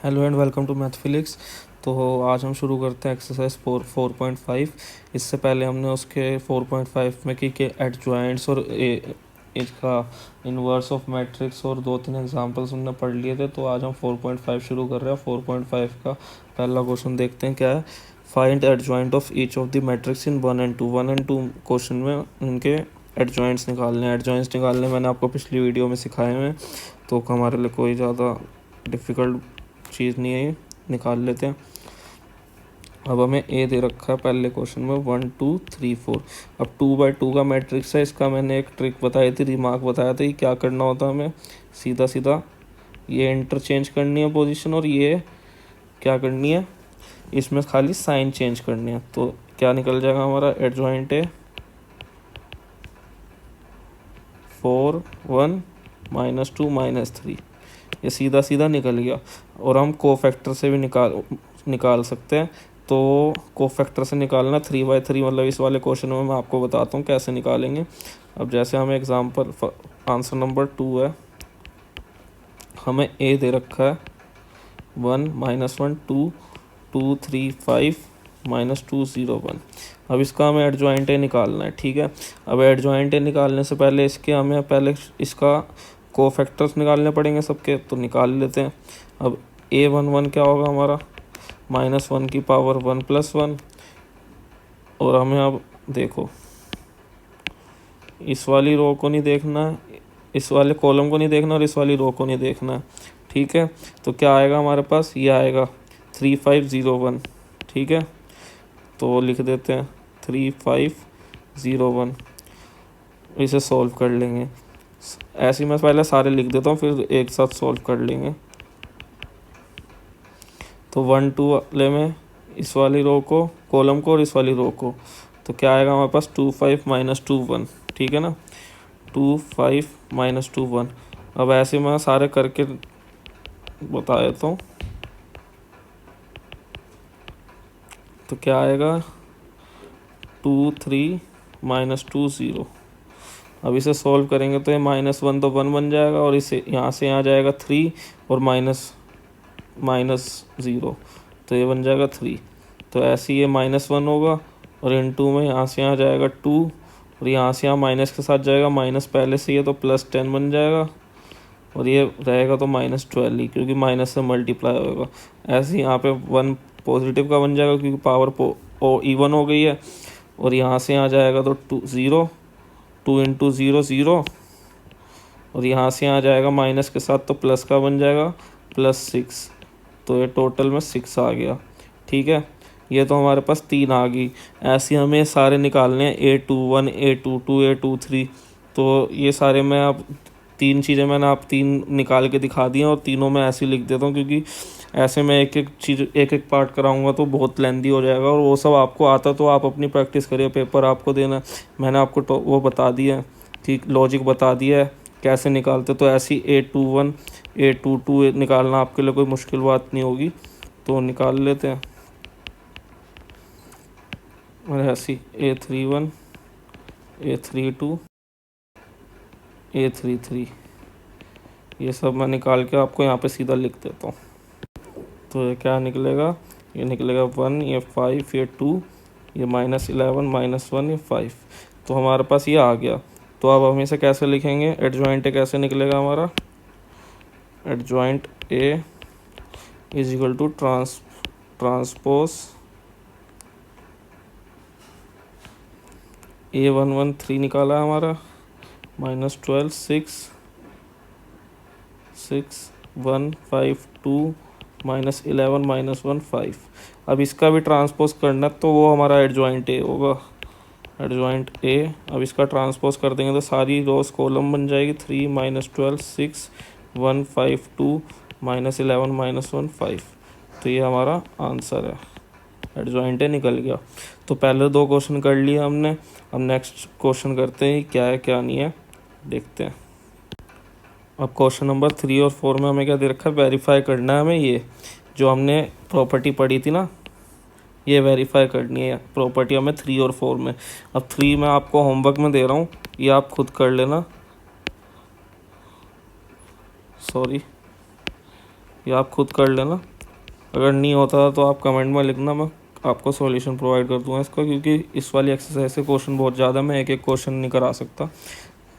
Hello and welcome to Mathphilix. तो आज हम शुरू करते हैं एक्सरसाइज 4.5। इससे पहले हमने उसके 4.5 में की एडजॉइंट्स और इसका इन्वर्स ऑफ मैट्रिक्स और 2-3 एग्जांपल्स हमने पढ़ लिए थे। तो आज हम 4.5 शुरू कर रहे हैं। 4.5 का पहला क्वेश्चन देखते हैं क्या है। Find adjoint of each of the matrix in 1 and 2। 1 and 2 question में उनके एडजॉइंट्स निकालने हैं। एडजॉइंट्स निकालने मैंने आपको पिछली वीडियो में सिखाए हैं, तो हमारे लिए कोई ज़्यादा डिफ़िकल्ट चीज़ नहीं है, निकाल लेते हैं। अब हमें ए दे रखा है पहले क्वेश्चन में 1 2 3 4। अब 2/2 का मैट्रिक्स है। इसका मैंने एक ट्रिक बताई थी, रिमार्क बताया था कि क्या करना होता है हमें। सीधा सीधा ये इंटरचेंज करनी है पोजीशन, और ये क्या करनी है, इसमें खाली साइन चेंज करनी है। तो क्या निकल जाएगा हमारा एडजॉइंट है 4 1 -2 -3। ये सीधा सीधा निकल गया। और हम कोफैक्टर से भी निकाल सकते हैं। तो कोफैक्टर से निकालना 3/3, मतलब इस वाले क्वेश्चन में मैं आपको बताता हूँ कैसे निकालेंगे। अब जैसे हमें एग्जांपल आंसर नंबर 2 है, हमें ए दे रखा है 1 -1 2 2 3 5 -2 0 1। अब इसका हमें एडजॉइंट ए निकालना है, ठीक है। अब एडजॉइंट ए निकालने से पहले हमें पहले इसका कोफैक्टर्स निकालने पड़ेंगे सबके, तो निकाल लेते हैं। अब a11 क्या होगा हमारा, -1 की पावर 1 + 1। और हमें अब देखो, इस वाली रो को नहीं देखना है, इस वाले कॉलम को नहीं देखना, और इस वाली रो को नहीं देखना है, ठीक है। तो क्या आएगा हमारे पास, ये आएगा 3501, ठीक है। तो लिख देते हैं 3501, इसे सॉल्व कर लेंगे। ऐसे मैं पहले सारे लिख देता हूँ, फिर एक साथ सॉल्व कर लेंगे। तो 1 2 वाले में इस वाली रो को, कॉलम को, और इस वाली रो को, तो क्या आएगा हमारे पास 25 -2 1, ठीक है ना। 25 -2 1। अब ऐसे मैं सारे करके बता देता हूँ। तो क्या आएगा 2 3 -2 0। अब इसे सॉल्व करेंगे तो ये -1 तो 1 बन जाएगा, और इसे यहाँ से यहाँ जाएगा 3, और -0, तो ये बन जाएगा 3। तो ऐसे ये -1 होगा, और इन 2 में यहाँ से यहाँ जाएगा 2, और यहाँ से यहाँ माइनस के साथ जाएगा माइनस पहले से, ये तो +10 बन जाएगा, और ये रहेगा तो -12 ही, क्योंकि माइनस से मल्टीप्लाई होगा। ऐसे यहाँ पे 1 पॉजिटिव का बन जाएगा, क्योंकि पावर इवन हो गई है। और यहाँ से यहाँ जाएगा तो 2 0, 2 × 0 0, और यहाँ से यहाँ जाएगा माइनस के साथ, तो प्लस का बन जाएगा +6। तो ये टोटल में 6 आ गया, ठीक है। ये तो हमारे पास 3 आ गई। ऐसे हमें सारे निकालने हैं, A21 A22 A23। तो ये सारे मैं अब 3 चीज़ें मैंने आप 3 निकाल के दिखा दी हैं, और तीनों मैं ऐसे ही लिख देता हूँ, क्योंकि ऐसे मैं एक एक चीज़ एक एक पार्ट कराऊंगा तो बहुत लेंदी हो जाएगा। और वो सब आपको आता तो आप अपनी प्रैक्टिस करिए, पेपर आपको देना है। मैंने आपको वो बता दिया है, ठीक, लॉजिक बता दिया है कैसे निकालते। तो ऐसी A21 A22 निकालना आपके लिए कोई मुश्किल बात नहीं होगी, तो निकाल लेते हैं। और ऐसी A31 A32 A33, ये सब मैं निकाल के आपको यहाँ पे सीधा लिख देता हूँ। तो ये क्या निकलेगा, ये निकलेगा 1, ये 5, ये 2, ये -11 -1, ये 5। तो हमारे पास ये आ गया। तो अब हम इसे कैसे लिखेंगे, एडजॉइंट ए कैसे निकलेगा हमारा, एडजॉइंट ए = ट्रांसपोज A11 3 निकाला है हमारा, -12 6 6 1 5 2 -11 -1 5। अब इसका भी ट्रांसपोज करना, तो वो हमारा एडजॉइंट ए होगा, एडजॉइंट ए। अब इसका ट्रांसपोज कर देंगे तो सारी रोज कॉलम बन जाएगी, 3 -12 6 1 5 2 -11 -1 5। तो ये हमारा आंसर है, एडजॉइंट ए निकल गया। तो पहले 2 क्वेश्चन कर लिए हमने। अब नेक्स्ट क्वेश्चन करते हैं, क्या है क्या नहीं है देखते हैं। अब क्वेश्चन नंबर 3 और 4 में हमें क्या दे रखा है, वेरीफाई करना है हमें। ये जो हमने प्रॉपर्टी पढ़ी थी ना, ये वेरीफाई करनी है प्रॉपर्टी हमें 3 और 4 में। अब 3 में आपको होमवर्क में दे रहा हूँ, ये आप खुद कर लेना। सॉरी, ये आप खुद कर लेना। अगर नहीं होता तो आप कमेंट में लिखना, मैं आपको सॉल्यूशन प्रोवाइड कर दूंगा इसका, क्योंकि इस वाली एक्सरसाइज से क्वेश्चन बहुत ज़्यादा, मैं एक एक क्वेश्चन नहीं करा सकता,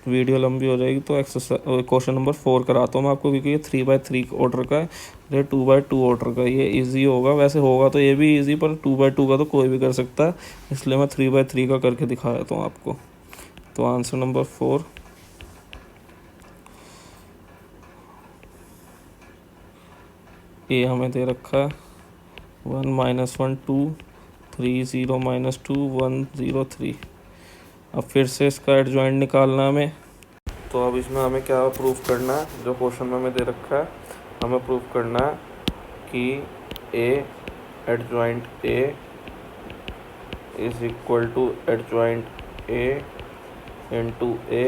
वीडियो लंबी हो जाएगी। तो एक्सरसाइज क्वेश्चन नंबर 4 कराता हूँ मैं आपको, क्योंकि ये 3x3 ऑर्डर का है, ये 2x2 ऑर्डर का, ये इजी होगा। वैसे होगा तो ये भी इजी, पर 2x2 का तो कोई भी कर सकता है, इसलिए मैं 3x3 का करके दिखा देता हूँ आपको। तो आंसर नंबर 4, ये हमें दे रखा है 1 - 1 2 3 0 - 2 1 0 3। अब फिर से इसका एडजॉइंट निकालना है हमें। तो अब इसमें हमें क्या प्रूफ करना है, जो क्वेश्चन में हमें दे रखा है, हमें प्रूफ करना है कि A adjoint A is equal to adjoint A into A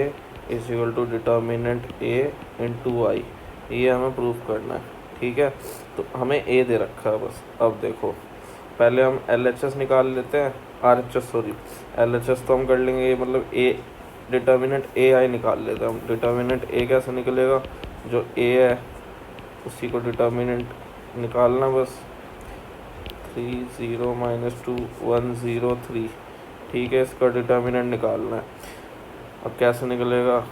is equal to determinant A into I. ये हमें प्रूफ करना है, ठीक है। तो हमें ए दे रखा है बस। अब देखो, पहले हम LHS निकाल लेते हैं, RHS सॉरी, LHS तो हम कर लेंगे, ये मतलब ए डिटर्मिनेंट ए आई निकाल लेते हैं हम। डिटर्मिनेंट ए कैसे निकलेगा, जो ए है उसी को डिटर्मिनेंट निकालना बस। 3 0 - 2 1 0 3, ठीक है, इसका डिटर्मिनेंट निकालना है। अब कैसे निकलेगा,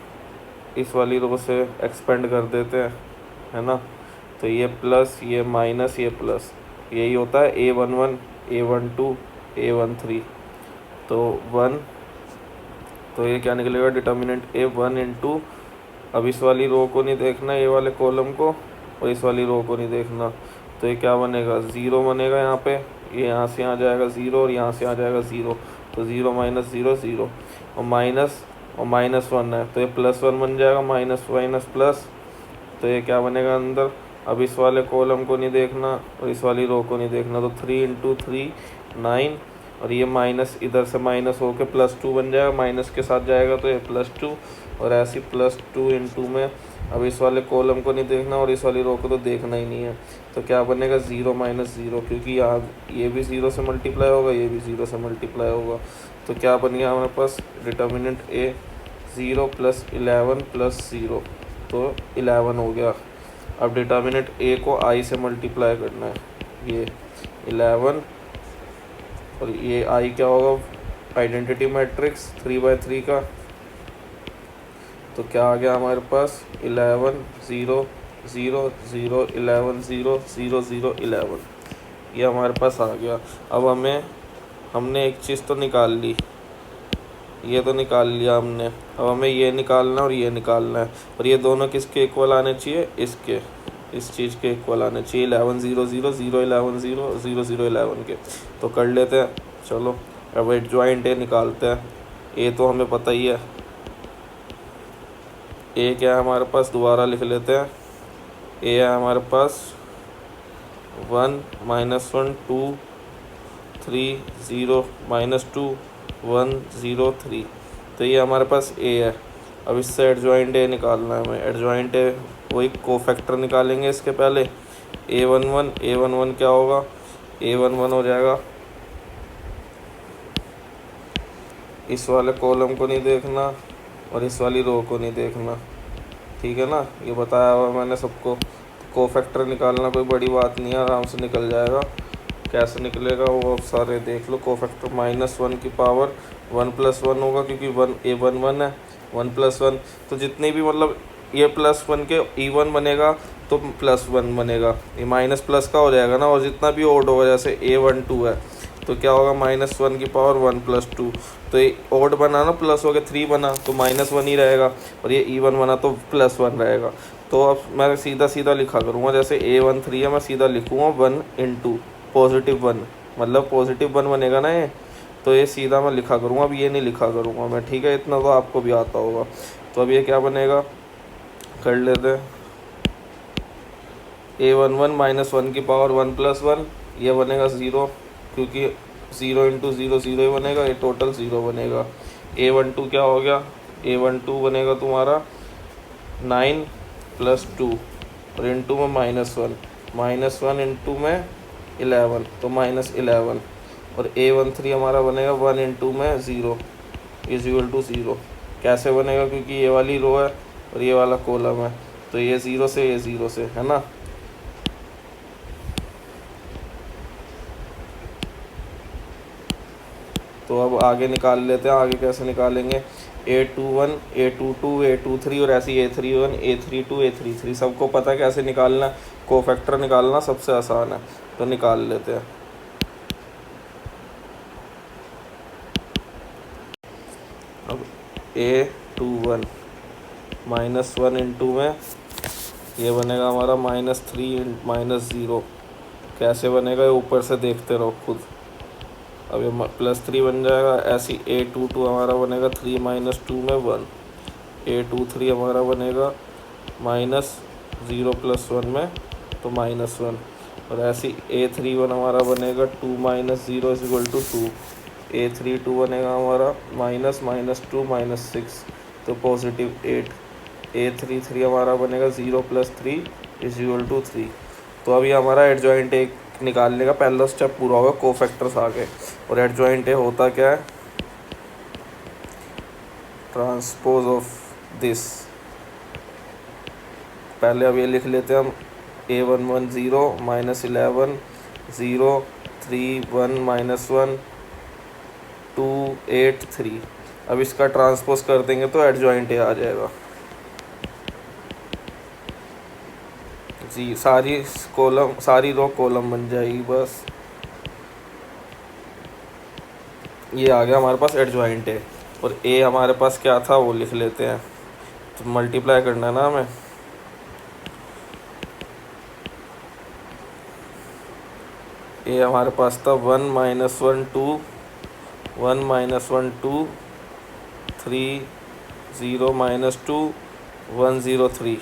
इस वाली रो से एक्सपेंड कर देते हैं, है ना। तो ये प्लस, ये माइनस, ये प्लस, यही होता है A11 A12 A13। तो 1, तो ये क्या निकलेगा, डिटर्मिनेंट A1 इंटू, अब इस वाली रो को नहीं देखना, ये वाले कॉलम को, और इस वाली रो को नहीं देखना। तो ये क्या बनेगा, 0 बनेगा यहाँ पे, ये यहाँ से आ जाएगा 0 और यहाँ से आ जाएगा 0। तो 0 - 0 0, और -1 है, तो ये +1 बन जाएगा, माइनस माइनस प्लस। तो ये क्या बनेगा अंदर, अब इस वाले कॉलम को नहीं देखना और इस वाली रो को नहीं देखना। तो 3 × 3 9, और ये माइनस इधर से माइनस होके +2 बन जाएगा, माइनस के साथ जाएगा तो ये +2, और ऐसे +2 × में, अब इस वाले कॉलम को नहीं देखना और इस वाली रो को तो देखना ही नहीं है। तो क्या बनेगा, 0 - 0, क्योंकि यहाँ ये भी 0 से मल्टीप्लाई होगा, ये भी 0 से मल्टीप्लाई होगा। तो क्या बन गया हमारे पास, डिटर्मिनेंट ए 0 + 11 + 0, तो 11 हो गया। अब डिटर्मिनेंट ए को आई से मल्टीप्लाई करना है, ये 11, और ये आई क्या होगा, आइडेंटिटी मैट्रिक्स 3/3 का। तो क्या आ गया हमारे पास, 11 0 0 0 11 0 0 0 11, ये हमारे पास आ गया। अब हमने एक चीज़ तो निकाल ली, ये तो निकाल लिया हमने। अब हमें ये निकालना और ये निकालना है, और ये दोनों किसके इक्वल आने चाहिए, इसके, इस चीज़ के इक्वल आने चाहिए, 11 0 0 0 11 0 0 0 11 के। तो कर लेते हैं, चलो। अब एडजॉइंट ए निकालते हैं। ए तो हमें पता ही है, ए क्या है हमारे पास, दोबारा लिख लेते हैं। ए है हमारे पास 1 - 1 2 3 0 - 2 1 0 3। तो ये हमारे पास ए है। अब इससे एडजॉइंट ए निकालना है हमें। एडजॉइंट ए, वही कोफैक्टर निकालेंगे इसके पहले। A11 क्या होगा, A11 हो जाएगा, इस वाले कॉलम को नहीं देखना और इस वाली रो को नहीं देखना, ठीक है ना, ये बताया हुआ मैंने सबको। कोफैक्टर निकालना कोई बड़ी बात नहीं है, आराम से निकल जाएगा। कैसे निकलेगा वो अब सारे देख लो। कोफैक्टर -1 की पावर 1 + 1 होगा, क्योंकि A11 है, 1 + 1, तो जितने भी मतलब ये +1 के even बनेगा तो +1 बनेगा, ये माइनस प्लस का हो जाएगा ना। और जितना भी ओड होगा, जैसे A12 है तो क्या होगा, -1 की पावर 1 + 2, तो ये ओड बना ना, प्लस हो गया, 3 बना तो -1 ही रहेगा, और ये even बना तो +1 रहेगा। तो अब मैं सीधा सीधा लिखा करूँगा, जैसे A13 है, मैं सीधा लिखूँगा 1 × +1, मतलब +1 बनेगा ना ये, तो ये सीधा मैं लिखा करूँगा। अब ये नहीं लिखा करूँगा मैं, ठीक है, इतना तो आपको भी आता होगा। तो अब ये क्या बनेगा, कर लेते हैं। A11 -1 की पावर 1 + 1, ये बनेगा 0, क्योंकि 0 × 0 0 ही बनेगा, ये टोटल 0 बनेगा। A12 क्या हो गया, A12 बनेगा तुम्हारा 9 + 2, और इंटू में -1, -1 इंटू में 11, तो -11, और A13 हमारा बनेगा 1 इंटू में 0 = 0। कैसे बनेगा, क्योंकि ये वाली रो है और ये वाला कॉलम है, तो ये 0 से, ये 0 से, है ना। तो अब आगे निकाल लेते हैं। आगे कैसे निकालेंगे, A21 A22 A23 और ऐसी A31 A32 A33 सबको पता है कैसे निकालना, कोफैक्टर निकालना सबसे आसान है, तो निकाल लेते हैं। अब A21 -1 इंटू में ये बनेगा हमारा -3 -0, कैसे बनेगा ये ऊपर से देखते रहो खुद। अब ये +3 बन जाएगा। ऐसी A22 हमारा बनेगा 3 - 2 में 1, A23 हमारा बनेगा -0 + 1 में तो -1, और ऐसी A31 हमारा बनेगा 2 - 0 = 2, A32 बनेगा हमारा -2 -6 तो +8, A33 हमारा बनेगा 0 + 3 = 3। तो अभी हमारा एडजॉइंट ए निकालने का पहला स्टेप पूरा होगा, कोफैक्टर्स आ गए। और एडजॉइंट ए होता क्या है, ट्रांसपोज ऑफ दिस। पहले अब ये लिख लेते हैं हम, A11 0 -11 0 3 1 -1 2 8 3। अब इसका ट्रांसपोज कर देंगे तो एडजॉइंट ए आ जाएगा जी। सारी रो कॉलम बन जाएगी बस। ये आ गया हमारे पास एडजॉइंट ए। और ए हमारे पास क्या था वो लिख लेते हैं, तो मल्टीप्लाई करना है ना हमें। ए हमारे पास था 1 - 1 2 1 - 1 2 3 0 - 2 1 0 3।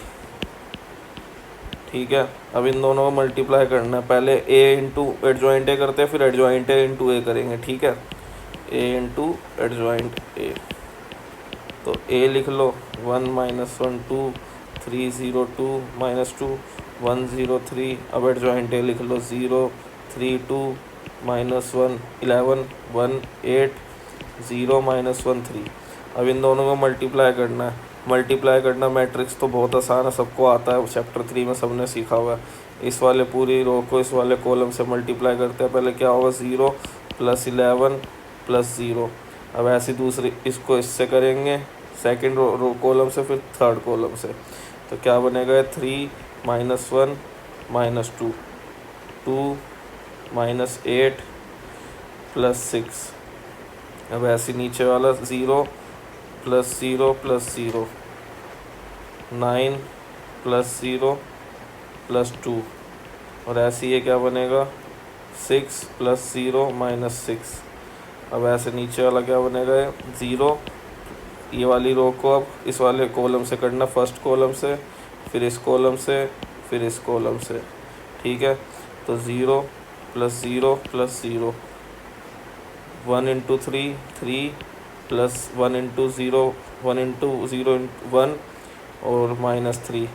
ठीक है, अब इन दोनों को मल्टीप्लाई करना है। पहले ए इंटू एडजॉइंट ए करते हैं, फिर एडजॉइंट ए इंटू ए करेंगे। ठीक है, ए इंटू एडजॉइंट ए, तो ए लिख लो 1 - 1 2 3 0 2 -2 1 0 3। अब एडजॉइंट ए लिख लो 0 3 2 -1 11 1 8 0 -1 3। अब इन दोनों को मल्टीप्लाई करना है। मल्टीप्लाई करना मैट्रिक्स तो बहुत आसान है, सबको आता है, चैप्टर 3 में सबने सीखा हुआ है। इस वाले पूरी रो को इस वाले कॉलम से मल्टीप्लाई करते हैं। पहले क्या होगा, 0 + 11 + 0। अब ऐसी दूसरी इसको इससे करेंगे, सेकंड रो कॉलम से, फिर थर्ड कॉलम से, तो क्या बनेगा 3 - 1 -2 2 -8 + 6। अब ऐसे नीचे वाला 0 + 0 + 0 9 + 0 + 2, और ऐसे ये क्या बनेगा 6 + 0 - 6। अब ऐसे नीचे वाला क्या बनेगा 0। ये वाली रो को अब इस वाले कॉलम से करना, फर्स्ट कॉलम से, फिर इस कॉलम से, फिर इस कॉलम से। ठीक है, तो 0 + 0 + 0 1 × 3 3 + 1 × 0 1 × 0 1 और -3,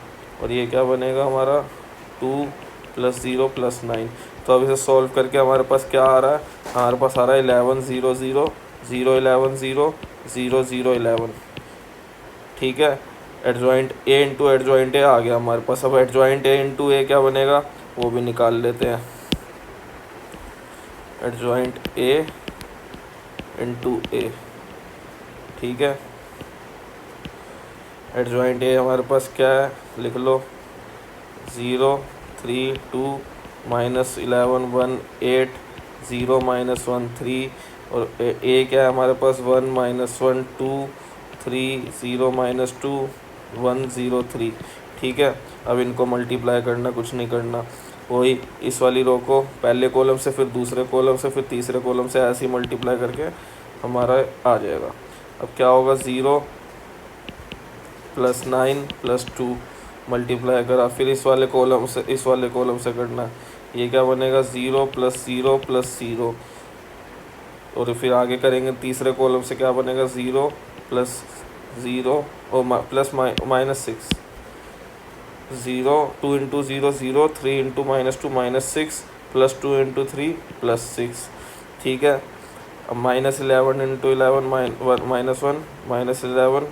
और ये क्या बनेगा हमारा 2 + 0 + 9। तो अब इसे सॉल्व करके हमारे पास क्या आ रहा है, हमारे पास आ रहा है 11 0 0 0 11 0 0 0 11। ठीक है, adjoint A into adjoint A आ गया हमारे पास। अब एडजॉइंट ए इंटू ए क्या बनेगा वो भी निकाल लेते हैं। एडजॉइंट ए इंटू ए, ठीक है, एडजॉइंट ए हमारे पास क्या है, लिख लो 0 3 2 -11 1 8 0 -1 3, और ए क्या है हमारे पास 1 - 1 2 3 0 -2 1 0 3। ठीक है, अब इनको मल्टीप्लाई करना, कुछ नहीं करना, वही इस वाली रो को पहले कॉलम से, फिर दूसरे कॉलम से, फिर तीसरे कॉलम से, ऐसे ही मल्टीप्लाई करके हमारा आ जाएगा। अब क्या होगा 0 + 9 + 2 मल्टीप्लाई करा, फिर इस वाले कॉलम से इस वाले कॉलम से करना, ये क्या बनेगा 0 + 0 + 0, और फिर आगे करेंगे तीसरे कॉलम से, क्या बनेगा 0 + 0 और प्लस -6 0 2 × 0 0 3 × -2 -6 + 2 × 3 + 6। ठीक है, अब -11 × 11 -1 -11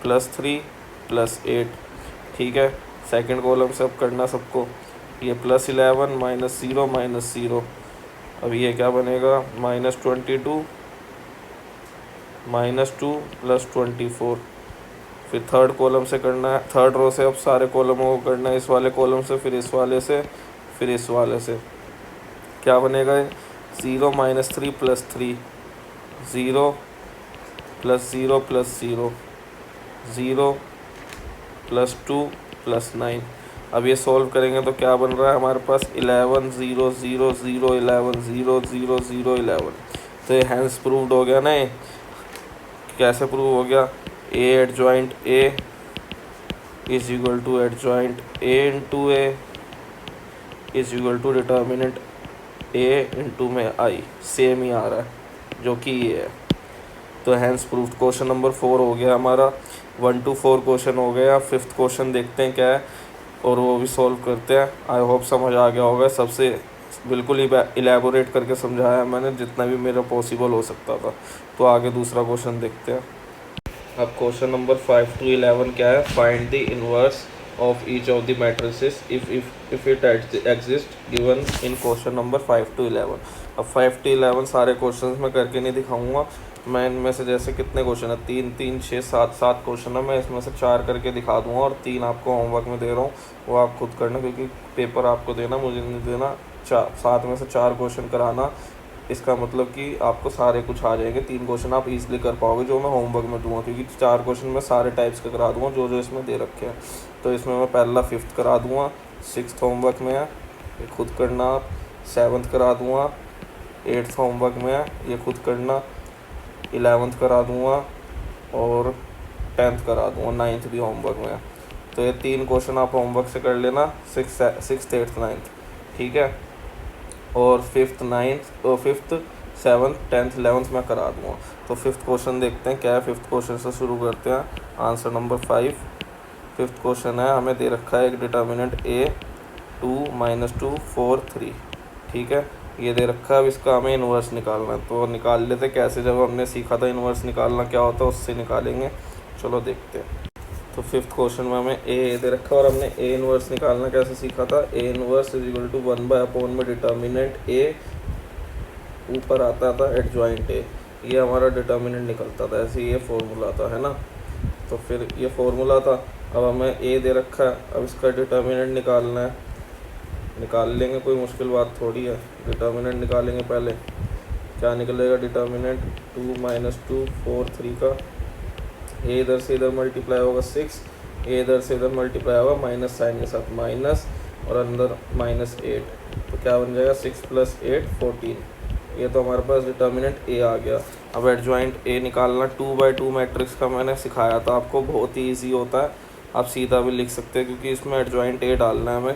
+ 3 + 8। ठीक है, सेकंड कॉलम से अब करना सबको, ये +11 -0 -0, अब ये क्या बनेगा -22 -2 + 24। फिर थर्ड कॉलम से करना है, थर्ड रो से अब सारे कॉलमों को करना है, इस वाले कॉलम से, फिर इस वाले से, फिर इस वाले से। क्या बनेगा? 0 - 3 + 3, 0 + 0 + 0, 0 + 2 + 9। अब ये सॉल्व करेंगे तो क्या बन रहा है हमारे पास? 11 0 0 0 11 0 0 0 11। तो ये हैंस प्रूव्ड हो गया ना। ये कैसे प्रूव हो गया? A adjoint A is equal to adjoint A into A is equal to determinant A into में आई। सेम ही आ रहा है जो कि ये है। तो हैंस प्रूव्ड। क्वेश्चन नंबर 4 हो गया हमारा। 1 to 4 क्वेश्चन हो गया। फिफ्थ क्वेश्चन देखते हैं क्या है और वो भी सॉल्व करते हैं। आई होप समझ आ गया होगा। सबसे बिल्कुल ही इलेबोरेट करके समझाया मैंने जितना भी मेरा पॉसिबल हो सकता था। तो आगे दूसरा क्वेश्चन देखते हैं। अब क्वेश्चन नंबर 5 to 11 क्या है? Find the inverse of each of the matrices if it exist given in question number 5 to 11। अब 5 to 11 सारे क्वेश्चंस मैं करके नहीं दिखाऊंगा। मैं इनमें से जैसे कितने क्वेश्चन है, 3 3 6 7 क्वेश्चन है, मैं इसमें से 4 करके दिखा दूंगा और 3 आपको होमवर्क में दे रहा हूँ, वो आप खुद करना, क्योंकि पेपर आपको देना, मुझे नहीं देना। 7 में से 4 क्वेश्चन कराना, इसका मतलब कि आपको सारे कुछ आ जाएंगे। 3 क्वेश्चन आप इजीली कर पाओगे जो मैं होमवर्क में दूंगा, क्योंकि 4 क्वेश्चन मैं सारे टाइप्स के करा दूंगा जो जो इसमें दे रखे हैं। तो इसमें मैं पहला 5th करा दूंगा, 6th होमवर्क में है, ये खुद करना आप। 7th करा दूंगा, 8th होमवर्क में है, ये खुद करना। 11th करा दूंगा और 10th करा दूंगा। 9th भी होमवर्क में है। तो ये 3 क्वेश्चन आप होमवर्क से कर लेना, 6th 8th 9th, ठीक है। और 5th 9th और 5th 7th 10th 11th मैं करा दूँगा। तो 5th क्वेश्चन देखते हैं क्या है। 5th क्वेश्चन से शुरू करते हैं। Answer number 5। 5th क्वेश्चन है, हमें दे रखा है एक डिटर्मिनेंट a 2 - 2 4 3, ठीक है, ये दे रखा है। अब इसका हमें इन्वर्स निकालना है, तो निकाल लेते कैसे। जब हमने सीखा था इन्वर्स निकालना क्या होता है, उससे निकालेंगे। चलो देखते हैं। तो 5th क्वेश्चन में हमें ए दे रखा है और हमने ए इनवर्स निकालना कैसे सीखा था। A inverse is equal to 1/अपॉन में डिटर्मिनेंट ए, ऊपर आता था एडजॉइंट ए, ये हमारा डिटर्मिनेंट निकलता था। ऐसे ये फॉर्मूला था, है ना। तो फिर ये फॉर्मूला था। अब हमें ए दे रखा है, अब इसका डिटर्मिनेंट निकालना है। निकाल लेंगे, कोई मुश्किल बात थोड़ी है। डिटर्मिनेंट निकालेंगे पहले। क्या निकलेगा डिटर्मिनेंट? 2 - 2 4 3 का ए इधर से इधर मल्टीप्लाई होगा 6, ए इधर से इधर मल्टीप्लाई होगा माइनस साइन के साथ, माइनस और अंदर -8। तो क्या बन जाएगा? 6 + 8 14। ये तो हमारे पास डिटर्मिनेंट ए आ गया। अब एडजॉइंट ए निकालना। 2/2 मैट्रिक्स का मैंने सिखाया था आपको, बहुत ही ईजी होता है। आप सीधा भी लिख सकते हैं क्योंकि इसमें एडजॉइंट ए डालना है हमें।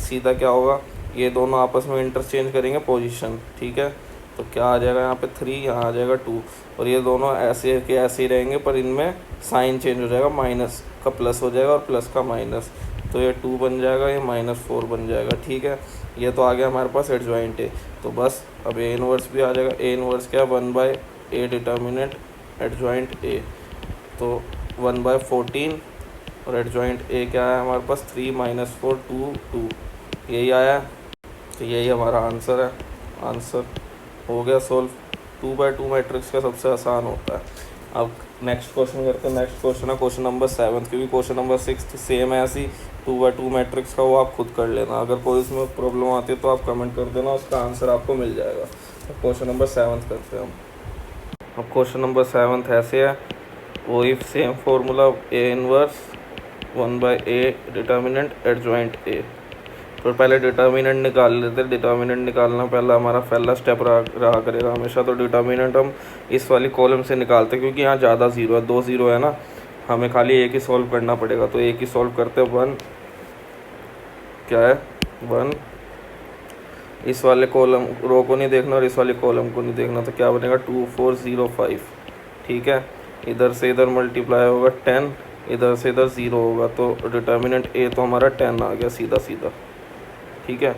सीधा क्या होगा, ये दोनों आपस में इंटरचेंज करेंगे पोजीशन, ठीक है। तो क्या आ जाएगा यहाँ पे 3, यहाँ आ जाएगा 2, और ये दोनों ऐसे के ऐसे ही रहेंगे, पर इनमें साइन चेंज हो जाएगा, माइनस का प्लस हो जाएगा और प्लस का माइनस। तो ये 2 बन जाएगा, ये -4 बन जाएगा, ठीक है। ये तो आ गया हमारे पास एडजॉइंट ए। तो बस अब ए इनवर्स भी आ जाएगा। ए इनवर्स क्या? 1/a डिटर्मिनेंट एडजॉइंट ए, तो 1/14 और एडजॉइंट ए क्या है हमारे पास? 3 - 4 2 2, यही आया। तो यही हमारा आंसर है। आंसर हो गया सोल्व। 2/2 मैट्रिक्स का सबसे आसान होता है। अब नेक्स्ट क्वेश्चन करते हैं। नेक्स्ट क्वेश्चन है क्वेश्चन नंबर 7, क्योंकि क्वेश्चन नंबर 6 सेम है ऐसी 2/2 मैट्रिक्स का, वो आप खुद कर लेना। अगर कोई इसमें प्रॉब्लम आती है तो आप कमेंट कर देना, उसका आंसर आपको मिल जाएगा। तो क्वेश्चन नंबर 7 करते हैं हम। अब क्वेश्चन नंबर 7 ऐसे है, वो if same formula A inverse 1/a determinant adjoint A. तो पहले डिटर्मिनेंट निकाल लेते हैं। डिटर्मिनेंट निकालना पहला हमारा पहला स्टेप रहा करेगा हमेशा। तो डिटर्मिनेंट हम इस वाली कॉलम से निकालते हैं, क्योंकि यहाँ ज़्यादा ज़ीरो है, 2 ज़ीरो है ना, हमें खाली एक ही सॉल्व करना पड़ेगा। तो एक ही सॉल्व करते हैं। 1 क्या है? 1, इस वाले कॉलम रो को नहीं देखना और इस वाले कॉलम को नहीं देखना। तो क्या बनेगा? 2 4 0 5, ठीक है। इधर से इधर मल्टीप्लाई होगा 10, इधर से इधर 0 होगा, तो डिटर्मिनेंट ए तो हमारा 10 आ गया सीधा सीधा, ठीक है।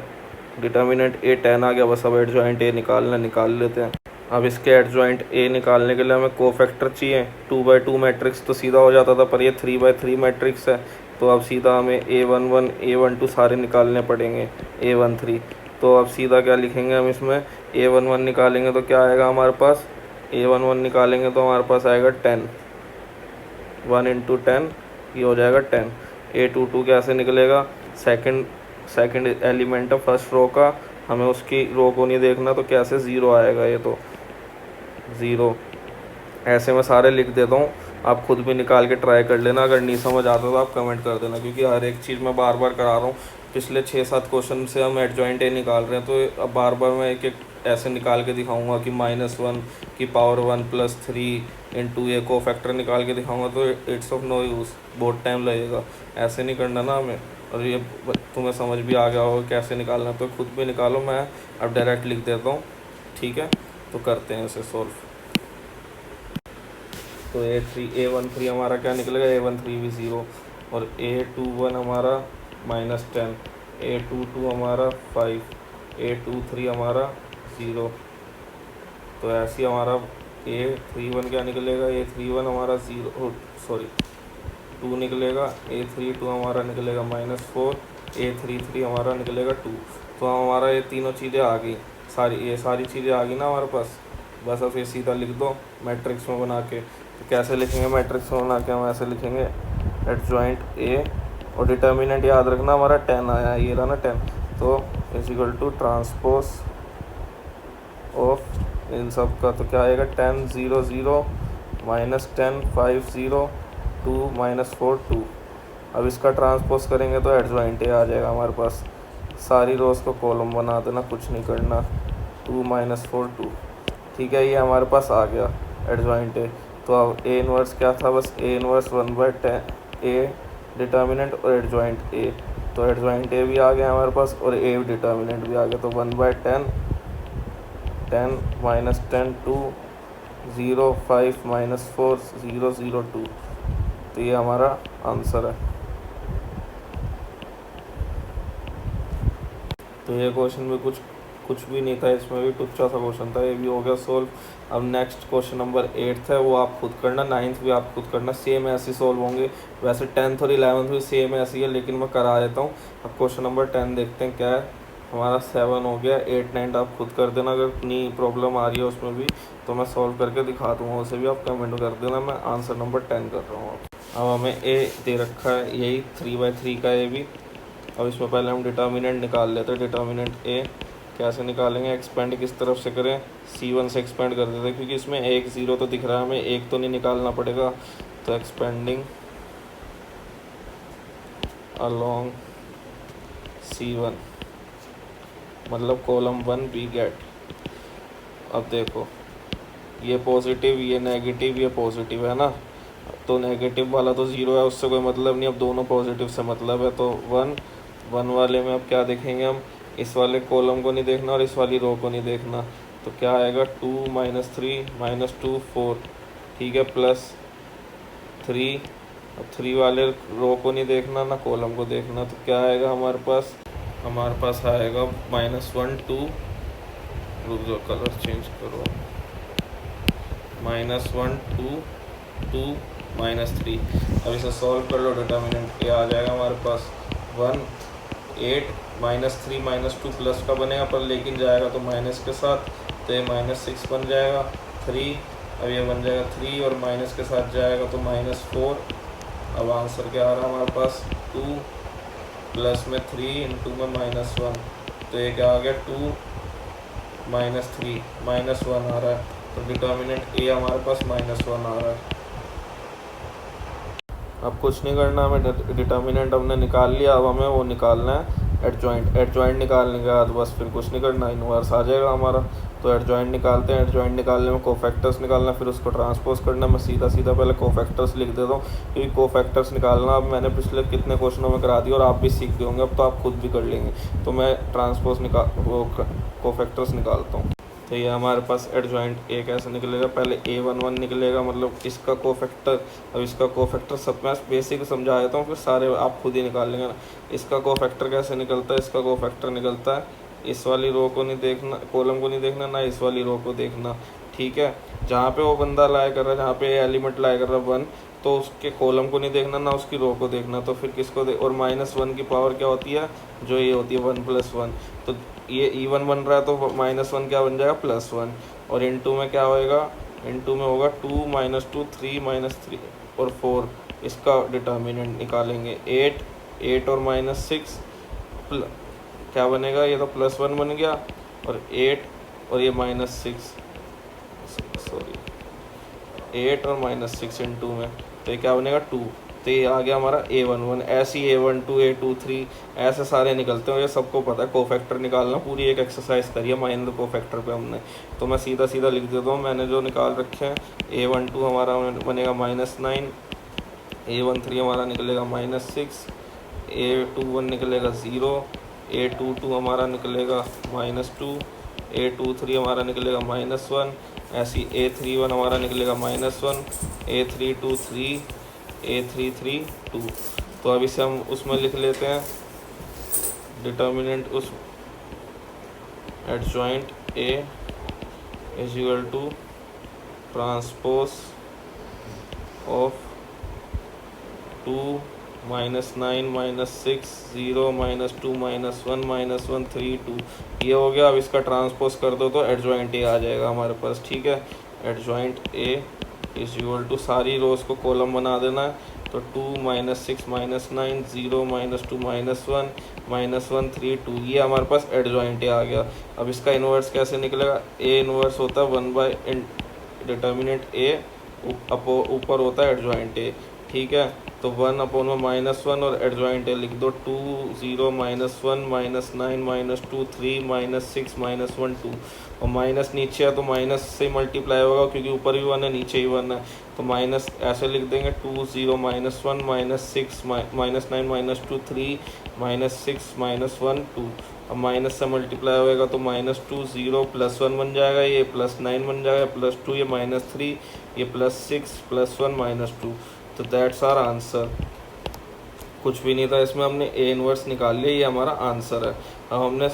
डिटर्मिनेंट ए 10 आ गया। बस अब एडजॉइंट ए निकाल लेते हैं। अब इसके एडजॉइंट ए निकालने के लिए हमें कोफैक्टर चाहिए। 2/2 मैट्रिक्स तो सीधा हो जाता था, पर ये 3/3 मैट्रिक्स है, तो अब सीधा हमें A11 A12 सारे निकालने पड़ेंगे, A13। तो अब सीधा क्या लिखेंगे हम इसमें? A11 निकालेंगे तो क्या आएगा हमारे पास? A11 निकालेंगे तो हमारे पास आएगा 10, 1 इंटू 10 ये हो जाएगा 10। A22 कैसे निकलेगा, सेकंड एलिमेंट है फर्स्ट रो का, हमें उसकी रो को नहीं देखना तो कैसे 0 आएगा, ये तो 0। ऐसे मैं सारे लिख देता हूँ, आप खुद भी निकाल के ट्राई कर लेना। अगर नहीं समझ आता तो आप कमेंट कर देना, क्योंकि हर एक चीज़ मैं बार बार करा रहा हूँ। पिछले 6-7 क्वेश्चन से हम एडजॉइंट ए निकाल रहे हैं, तो अब बार बार मैं एक एक ऐसे निकाल के दिखाऊंगा कि -1 की पावर 1 + 3 इंटू ए को फैक्टर निकाल के दिखाऊंगा, तो इट्स ऑफ नो यूज़, बहुत टाइम लगेगा। ऐसे नहीं करना ना हमें। और ये तुम्हें समझ भी आ गया होगा कैसे निकालना, तो खुद भी निकालो। मैं अब डायरेक्ट लिख देता हूँ, ठीक है। तो करते हैं इसे सॉल्व। तो A13 हमारा क्या निकलेगा, A13 भी 0, और A21 हमारा -10, A22 हमारा 5, A23 हमारा 0। तो ऐसे ही हमारा A31 क्या निकलेगा, A31 हमारा 2 निकलेगा, A32 हमारा निकलेगा -4, A33 हमारा निकलेगा 2। तो हमारा ये तीनों चीज़ें आ गई, ये सारी चीज़ें आ गई ना हमारे पास। बस अब ये सीधा लिख दो मैट्रिक्स में बना के। तो कैसे लिखेंगे मैट्रिक्स में बना के, हम ऐसे लिखेंगे एडजॉइंट ए, और डिटर्मिनेंट याद रखना हमारा 10 आया है, ये रहा ना 10। तो = ट्रांसपोज ऑफ इन सब का, तो क्या आएगा 10 0 0 -10 5 0 2 -4 2। अब इसका ट्रांसपोज करेंगे तो एडजॉइंट ए आ जाएगा हमारे पास। सारी रोज़ को कॉलम बना देना, कुछ नहीं करना। 2 -4 2, ठीक है, ये हमारे पास आ गया एडजॉइंट ए। तो अब ए इनवर्स क्या था, बस ए इनवर्स 1/10 ए डिटर्मिनेंट और एडजॉइंट ए। तो एडजॉइंट ए भी आ गया हमारे पास और ए डिटर्मिनेंट भी आ गया। तो 1/10 10 -10 2 0 5 -4 0 0 2। तो ये हमारा आंसर है। तो ये क्वेश्चन भी कुछ भी नहीं था, इसमें भी टुच्चा सा क्वेश्चन था, ये भी हो गया सोल्व। अब नेक्स्ट क्वेश्चन नंबर 8 है, वो आप खुद करना, 9th भी आप खुद करना, सेम ऐसे सॉल्व होंगे। वैसे 10th और 11th भी सेम ऐसी है, लेकिन मैं करा देता हूँ। अब क्वेश्चन नंबर 10 देखते हैं क्या है। हमारा 7 हो गया, 8 9 आप खुद कर देना। अगर नहीं प्रॉब्लम आ रही है उसमें भी तो मैं सॉल्व करके दिखा दूँगा, उसे भी आप कमेंट कर देना। मैं आंसर नंबर 10 कर रहा हूँ। अब हमें ए दे रखा है, यही 3/3 का ए भी। अब इसमें पहले हम डिटर्मिनेंट निकाल लेते हैं। डिटर्मिनेंट ए कैसे निकालेंगे, एक्सपेंड किस तरफ से करें, C1 से एक्सपेंड कर देते हैं, क्योंकि इसमें 1 0 तो दिख रहा है, हमें 1 तो नहीं निकालना पड़ेगा। तो एक्सपेंडिंग अलोंग C1 मतलब कॉलम 1 बी गेट। अब देखो ये पॉजिटिव, ये नेगेटिव, ये पॉजिटिव है ना, तो नेगेटिव वाला तो 0 है, उससे कोई मतलब नहीं। अब दोनों पॉजिटिव से मतलब है, तो 1 वाले में अब क्या देखेंगे हम, इस वाले कॉलम को नहीं देखना और इस वाली रो को नहीं देखना। तो क्या आएगा 2 -3 -2 4, ठीक है, +3। अब 3 वाले रो को नहीं देखना ना कॉलम को देखना, तो क्या आएगा हमारे पास आएगा -1 2, रुक जाओ कलर चेंज करो, -1 2 2 -3। अब इसे सॉल्व कर लो, डिटर्मिनेंट ये आ जाएगा हमारे पास 1 8 -3 -2 प्लस का बनेगा, पर लेकिन जाएगा तो माइनस के साथ, तो ये -6 बन जाएगा 3। अब ये बन जाएगा 3 और माइनस के साथ जाएगा तो -4। अब आंसर क्या आ रहा है हमारे पास 2 प्लस में 3 इंटू में -1, तो ये क्या आ गया 2 -3 -1 आ रहा है। तो डिटर्मिनेंट ए हमारे पास -1 आ रहा है। अब कुछ नहीं करना, हमें डिटर्मिनेंट हमने निकाल लिया। अब हमें वो निकालना है एडजॉइंट निकालने के बाद बस फिर कुछ नहीं करना, इनवर्स आ जाएगा हमारा। तो एडजॉइंट निकालते हैं। एडजॉइंट निकालने में कोफैक्टर्स निकालना, फिर उसको ट्रांसपोज करना। मैं सीधा पहले कोफैक्टर्स लिख देता हूँ, क्योंकि कोफैक्टर्स निकालना अब मैंने पिछले कितने क्वेश्चनों में करा दिया और आप भी सीख गए होंगे, अब तो आप खुद भी कर लेंगे। तो मैं कोफैक्टर्स निकालता हूँ। तो ये हमारे पास एडजॉइंट ए कैसे निकलेगा, पहले A11 निकलेगा, मतलब इसका कोफैक्टर। अब इसका कोफैक्टर सब मैं बेसिक समझा देता हूँ, फिर सारे आप खुद ही निकाल लेंगे ना। इसका कोफैक्टर कैसे निकलता है, इसका कोफैक्टर निकलता है, इस वाली रो को नहीं देखना, कॉलम को नहीं देखना, ना इस वाली रो को देखना, ठीक है। जहाँ पे वो बंदा लाया कर रहा है, जहाँ पे एलिमेंट लाया कर रहा है 1, तो उसके कॉलम को नहीं देखना, ना उसकी रो को देखना। तो फिर किसको और -1 की पावर क्या होती है, जो ये होती है 1 + 1। तो ये इवन बन रहा है, तो -1 क्या बन जाएगा +1, और इनटू में क्या होएगा इनटू में होगा 2 माइनस 2 3 माइनस 3 और 4, इसका डिटर्मिनेंट निकालेंगे 8 और माइनस 6 क्या बनेगा, ये तो +1 बन गया, और 8 और ये -6, सॉरी 8 और -6 इनटू में, तो ये क्या बनेगा 2, तो ये आ गया हमारा A11। ऐसे ही A12 A23 ऐसे सारे निकलते हैं, ये सबको पता है। कोफैक्टर निकालना पूरी एक एक्सरसाइज करिए माइनर कोफैक्टर पे हमने, तो मैं सीधा सीधा लिख देता हूँ मैंने जो निकाल रखे हैं। A12 हमारा बनेगा -9, A13 हमारा निकलेगा -6, A21 निकलेगा 0, A22 हमारा निकलेगा -2, A23 हमारा निकलेगा -1, ऐसी A31 हमारा निकलेगा -1, A32 3, A33 2। तो अब इसे हम उसमें लिख लेते हैं, डिटर्मिनेंट उस adjoint A is equal to transpose of 2 -9 -6 0 -2 -1 -1 3 2, ये हो गया। अब इसका ट्रांसपोज कर दो तो एडजॉइंट A आ जाएगा हमारे पास, ठीक है। Adjoint A is equal to, सारी रोज को कॉलम बना देना है, तो 2 -6 -9 0 -2 -1 -1 3 2, ये हमारे पास एडजॉइंट A आ गया। अब इसका इन्वर्स कैसे निकलेगा, A इन्वर्स होता है 1 डिटर्मिनेंट A, ऊपर होता है एडजॉइंट A, ठीक है। तो 1/में -1 और एडजॉइंट A लिख दो, 2 0 -1 -9 -2 3 -6 -1 2, और माइनस नीचे है तो माइनस से मल्टीप्लाई होगा क्योंकि ऊपर भी 1 है नीचे ही 1 है, तो माइनस ऐसे लिख देंगे 2 0 -1 -6 -9 -2 3 -6 -1 2। अब माइनस से मल्टीप्लाई होएगा तो -2 0 +1 बन जाएगा, ये +9 बन जाएगा, +2 ये -3, ये +6 +1 -2। तो दैट्स आवर आंसर। कुछ भी नहीं था इसमें, हमने A इन्वर्स निकाल लिया, ये हमारा आंसर है। अब हमने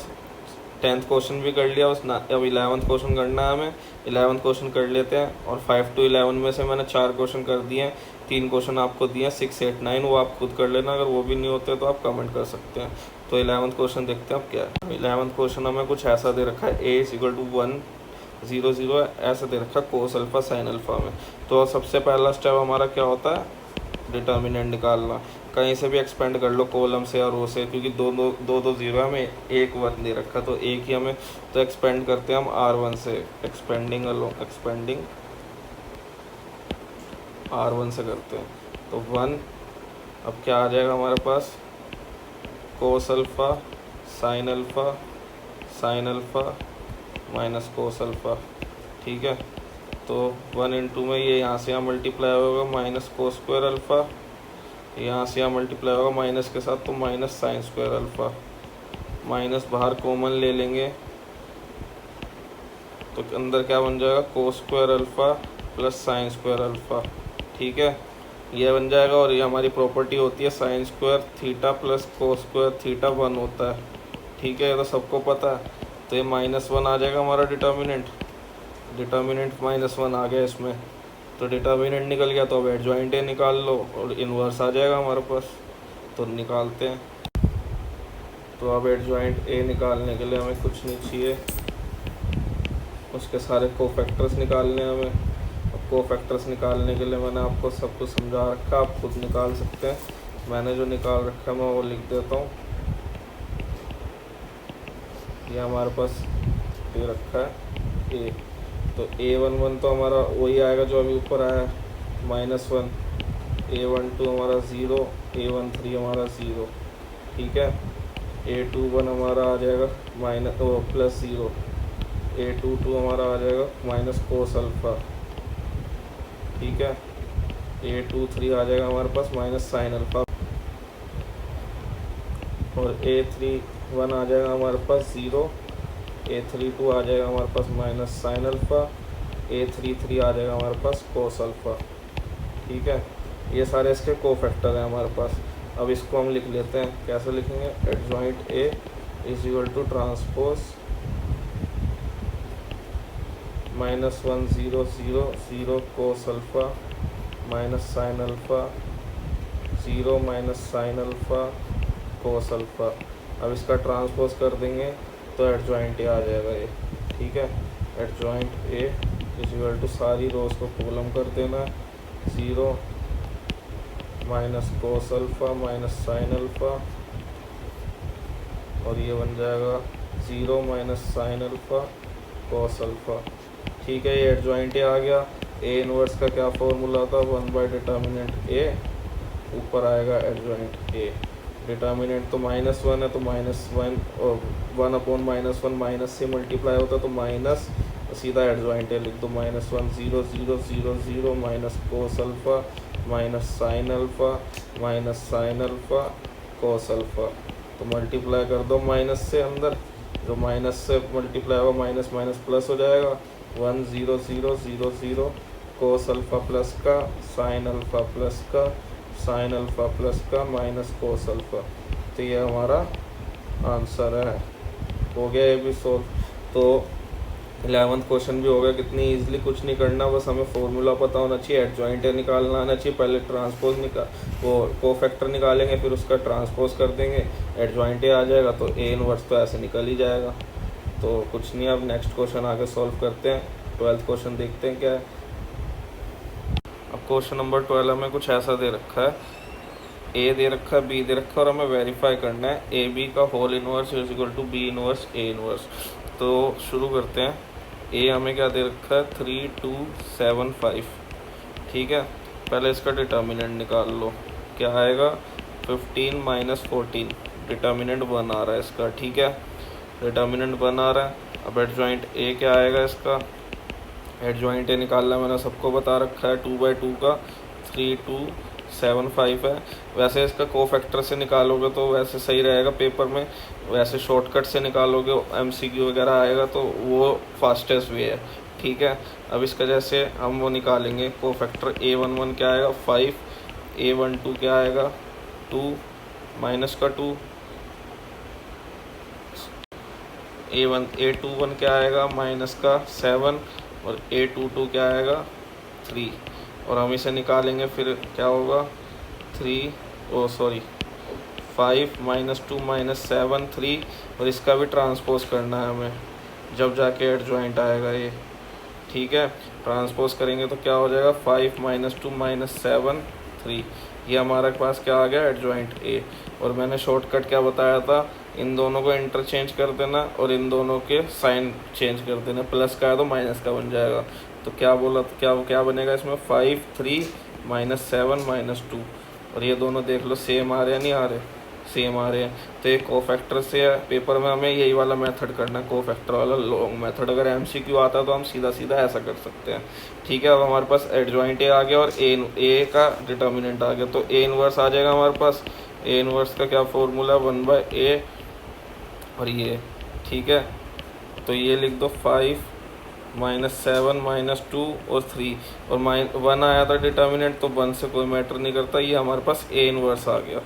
10th क्वेश्चन भी कर लिया, अब 11th क्वेश्चन करना है हमें। 11th क्वेश्चन कर लेते हैं, और 5 to 11 में से मैंने 4 क्वेश्चन कर दिए हैं, 3 क्वेश्चन आपको दिए हैं 6 8 9, वो आप खुद कर लेना, अगर वो भी नहीं होते तो आप कमेंट कर सकते हैं। तो 11th क्वेश्चन देखते हैं अब क्या है। 11th क्वेश्चन हमें कुछ ऐसा दे रखा है, A = 1 0 0 ऐसा दे रखा है कोस अल्फा साइन अल्फा में। तो सबसे पहला स्टेप हमारा क्या होता है, डिटर्मिनेंट निकालना। कहीं से भी एक्सपेंड कर लो, कॉलम से या रो से, क्योंकि दो जीरो हमें एक 1 दे रखा, तो एक ही हमें, तो एक्सपेंड करते हैं हम R1 से, एक्सपेंडिंग R1 से करते हैं, तो 1। अब क्या आ जाएगा हमारे पास, cos alpha sine alpha minus cos alpha, ठीक है। तो 1 × में ये यहाँ से यहाँ मल्टीप्लाई होगा माइनस कोस स्क्वायर अल्फ़ा, यहाँ से यहाँ मल्टीप्लाई होगा माइनस के साथ, तो minus sine square alpha, minus बाहर कॉमन ले लेंगे तो अंदर क्या बन जाएगा, cos square alpha plus sine square alpha, ठीक है, ये बन जाएगा। और ये हमारी प्रॉपर्टी होती है sine square theta plus cos square theta 1 होता है, ठीक है, ये तो सबको पता है। तो ये -1 आ जाएगा हमारा डिटर्मिनेंट -1 आ गया इसमें, तो डिटर्मिनेंट निकल गया। तो अब एडजॉइंट A निकाल लो और इन्वर्स आ जाएगा हमारे पास, तो निकालते हैं। तो अब एडजॉइंट A निकालने के लिए हमें कुछ नहीं चाहिए, उसके सारे कोफैक्टर्स निकालने हैं हमें। अब कोफैक्टर्स निकालने के लिए मैंने आपको सब कुछ समझा रखा, आप खुद निकाल सकते हैं। मैंने जो निकाल रखा है मैं वो लिख देता हूँ। ये हमारे पास दे रखा है A, तो A11 तो हमारा वही आएगा जो अभी ऊपर आया है -1, A12 हमारा 0, A13 हमारा 0, ठीक है। A21 हमारा आ जाएगा +0, A22 हमारा आ जाएगा माइनस कोस अल्फ़ा, ठीक है। A23 आ जाएगा हमारे पास माइनस साइन अल्फ़ा, और A31 आ जाएगा हमारे पास 0, A32 आ जाएगा हमारे पास माइनस साइन अल्फ़ा, A33 आ जाएगा हमारे पास कोस अल्फ़ा, ठीक है। ये सारे इसके कोफैक्टर हैं हमारे पास। अब इसको हम लिख लेते हैं, कैसे लिखेंगे, adjoint A is equal to transpose -1 0 0 0 cos alpha minus sine alpha 0 minus sine alpha cos alpha. अब इसका ट्रांसपोज कर देंगे तो एडजॉइंट A आ जाएगा ये, ठीक है। एडजॉइंट A इक्वल टू सारी रोज को कॉलम कर देना है, 0 minus cos alpha minus sine alpha, और ये बन जाएगा 0 minus sine alpha cos alpha. ठीक है, ये एडजॉइंट आ गया। ए इनवर्स का क्या फॉर्मूला था, 1 बाई डिटर्मिनेंट ए, ऊपर आएगा एडजॉइंट ए। डिटर्मिनेंट तो -1 है, तो -1 और 1 अपॉन -1 माइनस से मल्टीप्लाई होता है, तो माइनस सीधा एडजॉइंट है लिख दो, -1 0 0 0 0 minus cos alpha minus sine alpha minus sine alpha cos alpha. तो मल्टीप्लाई कर दो माइनस से अंदर, जो माइनस से मल्टीप्लाई होगा माइनस माइनस प्लस हो जाएगा, 1 0 0 0 0 कोस अल्फ़ा प्लस का साइन अल्फ़ा प्लस का साइन अल्फ़ा प्लस का माइनस कोस अल्फ़ा। तो ये हमारा आंसर है। हो गया ये भी सोल्व। तो 11th क्वेश्चन भी हो गया। कितनी इजीली, कुछ नहीं करना, बस हमें फॉर्मूला पता होना चाहिए, एडजॉइंट निकालना आना चाहिए। पहले ट्रांसपोज वो कोफैक्टर निकालेंगे, फिर उसका ट्रांसपोज कर देंगे, एडजॉइंट आ जाएगा, तो ए इनवर्स तो ऐसे निकल ही जाएगा। तो कुछ नहीं, अब नेक्स्ट क्वेश्चन आगे सॉल्व करते हैं। 12th क्वेश्चन देखते हैं क्या है। अब क्वेश्चन नंबर 12 में कुछ ऐसा दे रखा है, ए दे रखा है, बी दे रखा है, और हमें वेरीफाई करना है ए बी का whole inverse is equal to B inverse A inverse. तो शुरू करते हैं। ए हमें क्या दे रखा है, 3 2 7 5। ठीक है, पहले इसका डिटर्मिनेंट निकाल लो, क्या आएगा, 15 माइनस 14, डिटर्मिनेंट 1 आ रहा है इसका। ठीक है, डिटर्मिनेंट 1 आ रहा है। अब एडजॉइंट ए क्या आएगा इसका, एडजॉइंट ए निकालना मैंने सबको बता रखा है, 2 बाई 2 का 3 2 7 5 है। वैसे इसका कोफैक्टर से निकालोगे तो वैसे सही रहेगा पेपर में, वैसे शॉर्टकट से निकालोगे एमसीक्यू वगैरह आएगा तो वो फास्टेस्ट वे है। ठीक है, अब इसका जैसे हम वो निकालेंगे कोफैक्टर, A11 क्या आएगा 5, A12 क्या आएगा 2 माइनस का 2, A21 क्या आएगा माइनस का 7, और A22 क्या आएगा 3, और हम इसे निकालेंगे फिर क्या होगा 5 माइनस 2 माइनस 7 3, और इसका भी ट्रांसपोज करना है हमें, जब जाके एडजॉइंट आएगा ये। ठीक है, ट्रांसपोज करेंगे तो क्या हो जाएगा 5 माइनस 2 माइनस 7 3, ये हमारे पास क्या आ गया एडजॉइंट ए। और मैंने शॉर्टकट क्या बताया था, इन दोनों को इंटरचेंज कर देना और इन दोनों के साइन चेंज कर देना, प्लस का है तो माइनस का बन जाएगा। तो क्या बोला, तो क्या क्या बनेगा इसमें 5 3 माइनस 7 माइनस 2, और ये दोनों देख लो सेम आ रहे हैं, नहीं आ रहे, सेम आ रहे हैं। तो एक कोफैक्टर से है, पेपर में हमें यही वाला मेथड करना है, कोफैक्टर वाला लॉन्ग मेथड। अगर एमसीक्यू आता तो हम सीधा सीधा ऐसा कर सकते हैं। ठीक है, अब हमारे पास एडजॉइंट ए आ गया और ए का डिटर्मिनेंट आ गया, तो ए इनवर्स आ जाएगा हमारे पास। ए इनवर्स का क्या फॉर्मूला, 1 बाई ए और ये। ठीक है, तो ये लिख दो 5 माइनस 7 माइनस 2 और 3, और 1 आया था डिटर्मिनेंट, तो 1 से कोई मैटर नहीं करता, ये हमारे पास ए इनवर्स आ गया।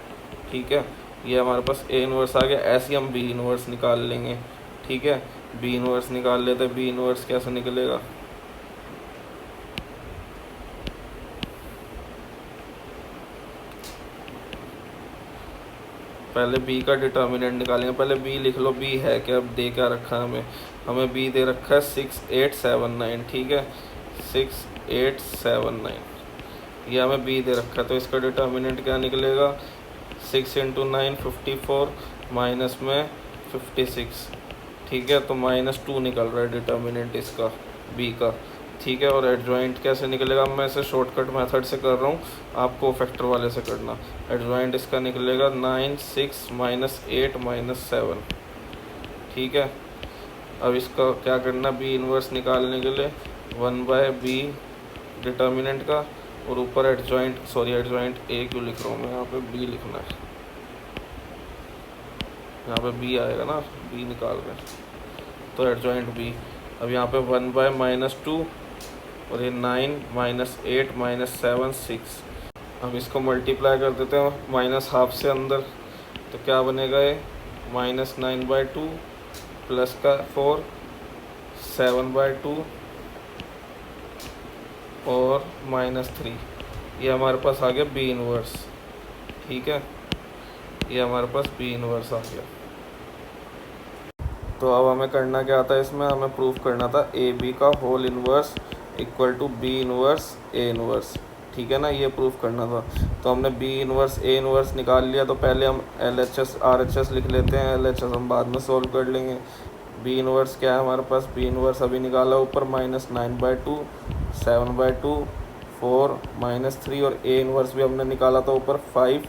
ठीक है, ये हमारे पास ए इनवर्स आ गया। ऐसे ही हम बी इनवर्स निकाल लेंगे। ठीक है, बी इनवर्स निकाल लेते हैं। बी इनवर्स कैसे निकलेगा, पहले बी का डिटर्मिनेंट निकालेंगे। पहले बी लिख लो, बी है क्या, अब दे क्या रखा है हमें, हमें बी दे रखा है 6 8 7 9। ठीक है, 6 8 7 9, ये हमें बी दे रखा है, तो इसका डिटर्मिनेंट क्या निकलेगा, 6 इंटू 9 54 माइनस में 56। ठीक है, तो -2 निकल रहा है डिटर्मिनेंट इसका बी का। ठीक है, और एडजॉइंट कैसे निकलेगा, मैं इसे शॉर्टकट मेथड से कर रहा हूँ, आपको फैक्टर वाले से करना। एडजॉइंट इसका निकलेगा 9 6 माइनस 8 माइनस 7। ठीक है, अब इसका क्या करना, बी इनवर्स निकालने के लिए 1 बाय बी डिटर्मिनेंट का, और ऊपर एडजॉइंट, सॉरी एडजॉइंट ए क्यों लिख रहा हूँ मैं, यहाँ पे बी लिखना है, यहाँ पे बी आएगा ना, बी निकाल रहे हैं, तो एडजॉइंट बी। अब यहाँ पे 1 बाय -2 और ये 9 माइनस 8 माइनस 7 6। हम इसको मल्टीप्लाई कर देते हैं माइनस हाफ से अंदर, तो क्या बनेगा ये -9/2 प्लस का 4 7/2 और -3, ये हमारे पास आ गया बी इनवर्स। ठीक है, ये हमारे पास बी इनवर्स आ गया। तो अब हमें करना क्या था, इसमें हमें प्रूफ करना था ए बी का whole inverse equal to B inverse A inverse. ठीक है ना, ये प्रूफ करना था। तो हमने बी इनवर्स ए इनवर्स निकाल लिया, तो पहले हम L H S R H S लिख लेते हैं, एल एच एस हम बाद में सॉल्व कर लेंगे। बी इनवर्स क्या है हमारे पास, बी इनवर्स अभी निकाला ऊपर -9/2, 7/2, 4 -3, और ए इनवर्स भी हमने निकाला था ऊपर 5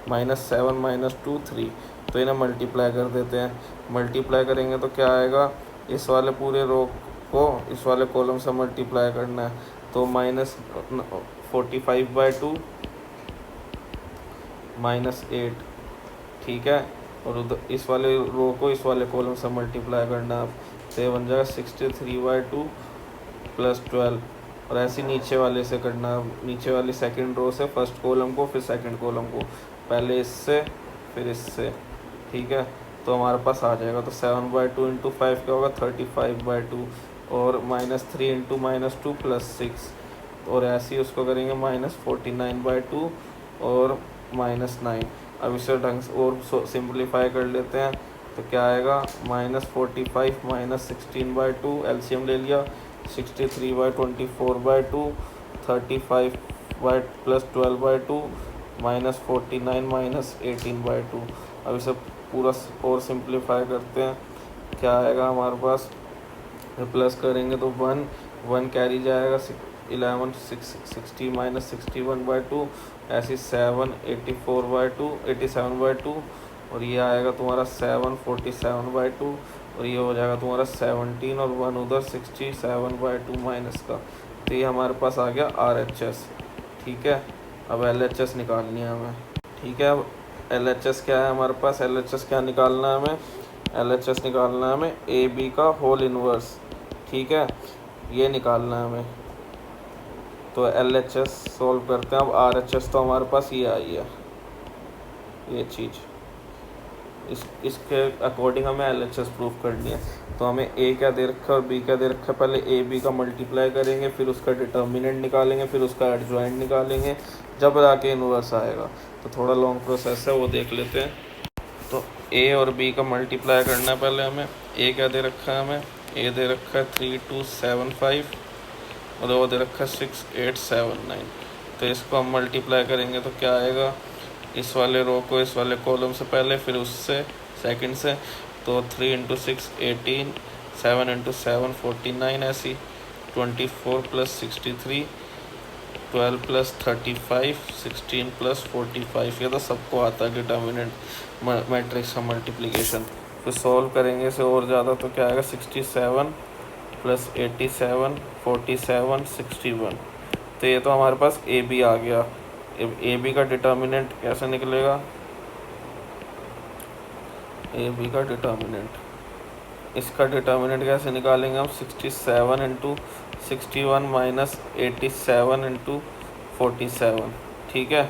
-7 -2 3। तो इन्हें मल्टीप्लाई कर देते हैं। मल्टीप्लाई करेंगे तो क्या आएगा, इस वाले पूरे रो को इस वाले कॉलम से मल्टीप्लाई करना है। तो -45/2 -8। ठीक है, और उधर इस वाले रो को इस वाले कॉलम से मल्टीप्लाई करना है। तो ये बन जाएगा 63/2 + 12, और ऐसे नीचे वाले से करना है, नीचे वाली सेकंड रो से फर्स्ट कॉलम को फिर सेकंड कॉलम को, पहले इससे फिर इससे। ठीक है, तो हमारे पास आ जाएगा। तो 7/2 × 5 क्या होगा, 35/2, और -3 × -2 + 6, और ऐसे ही उसको करेंगे -49/2 और -9। अब इसे ढंग से और सिंप्लीफाई कर लेते हैं, तो क्या आएगा, -45 -16/2, एलसीएम ले लिया, 63/24/2, 35 + 12/2, -49 -18/2। अब इसे पूरा और सिंप्लीफाई करते हैं, क्या आएगा हमारे पास, प्लस करेंगे तो 1 कैरी जाएगा, 11 60 -61/2, ऐसी 7 84/2 87/2, और ये आएगा तुम्हारा 7 47/2, और ये हो जाएगा तुम्हारा 17, और 1 उधर 67/2 माइनस का। तो ये हमारे पास आ गया RHS। ठीक है, अब LHS निकालनी है हमें। ठीक है, अब LHS क्या है हमारे पास, LHS क्या निकालना है हमें, LHS निकालना है हमें AB का होल इनवर्स। ठीक है, ये निकालना है हमें। तो LHS सॉल्व करते हैं। अब RHS तो हमारे पास ये आई है, ये चीज़, इसके अकॉर्डिंग हमें LHS प्रूफ करनी है। तो हमें A क्या दे रखा है और B क्या दे रखा है, पहले AB का मल्टीप्लाई करेंगे, फिर उसका डिटर्मिनेंट निकालेंगे, फिर उसका एडजॉइंट निकालेंगे, जब जाके इनवर्स आएगा। तो थोड़ा लॉन्ग प्रोसेस है, वो देख लेते हैं। तो A और B का मल्टीप्लाई करना है पहले हमें। A क्या दे रखा है हमें, A दे रखा है 3275, और वो दे रखा है 6879। तो इसको हम मल्टीप्लाई करेंगे तो क्या आएगा, इस वाले रो को इस वाले कॉलम से पहले, फिर उससे सेकंड से। तो 3 × 6 18, 7 × 7 49, ऐसी 24 + 63, 12 + 35, 16 + 45। ये तो सबको आता है डिटर्मिनेंट मैट्रिक्स का मल्टीप्लिकेशन। फिर सॉल्व करेंगे इसे और ज़्यादा, तो क्या आएगा, 67 + 87 47 61। तो ये तो हमारे पास AB आ गया। AB का डिटर्मिनेंट कैसे निकलेगा, AB का डिटर्मिनेंट, इसका डिटर्मिनेंट कैसे निकालेंगे हम, 67 × 61 - 87 × 47। ठीक है,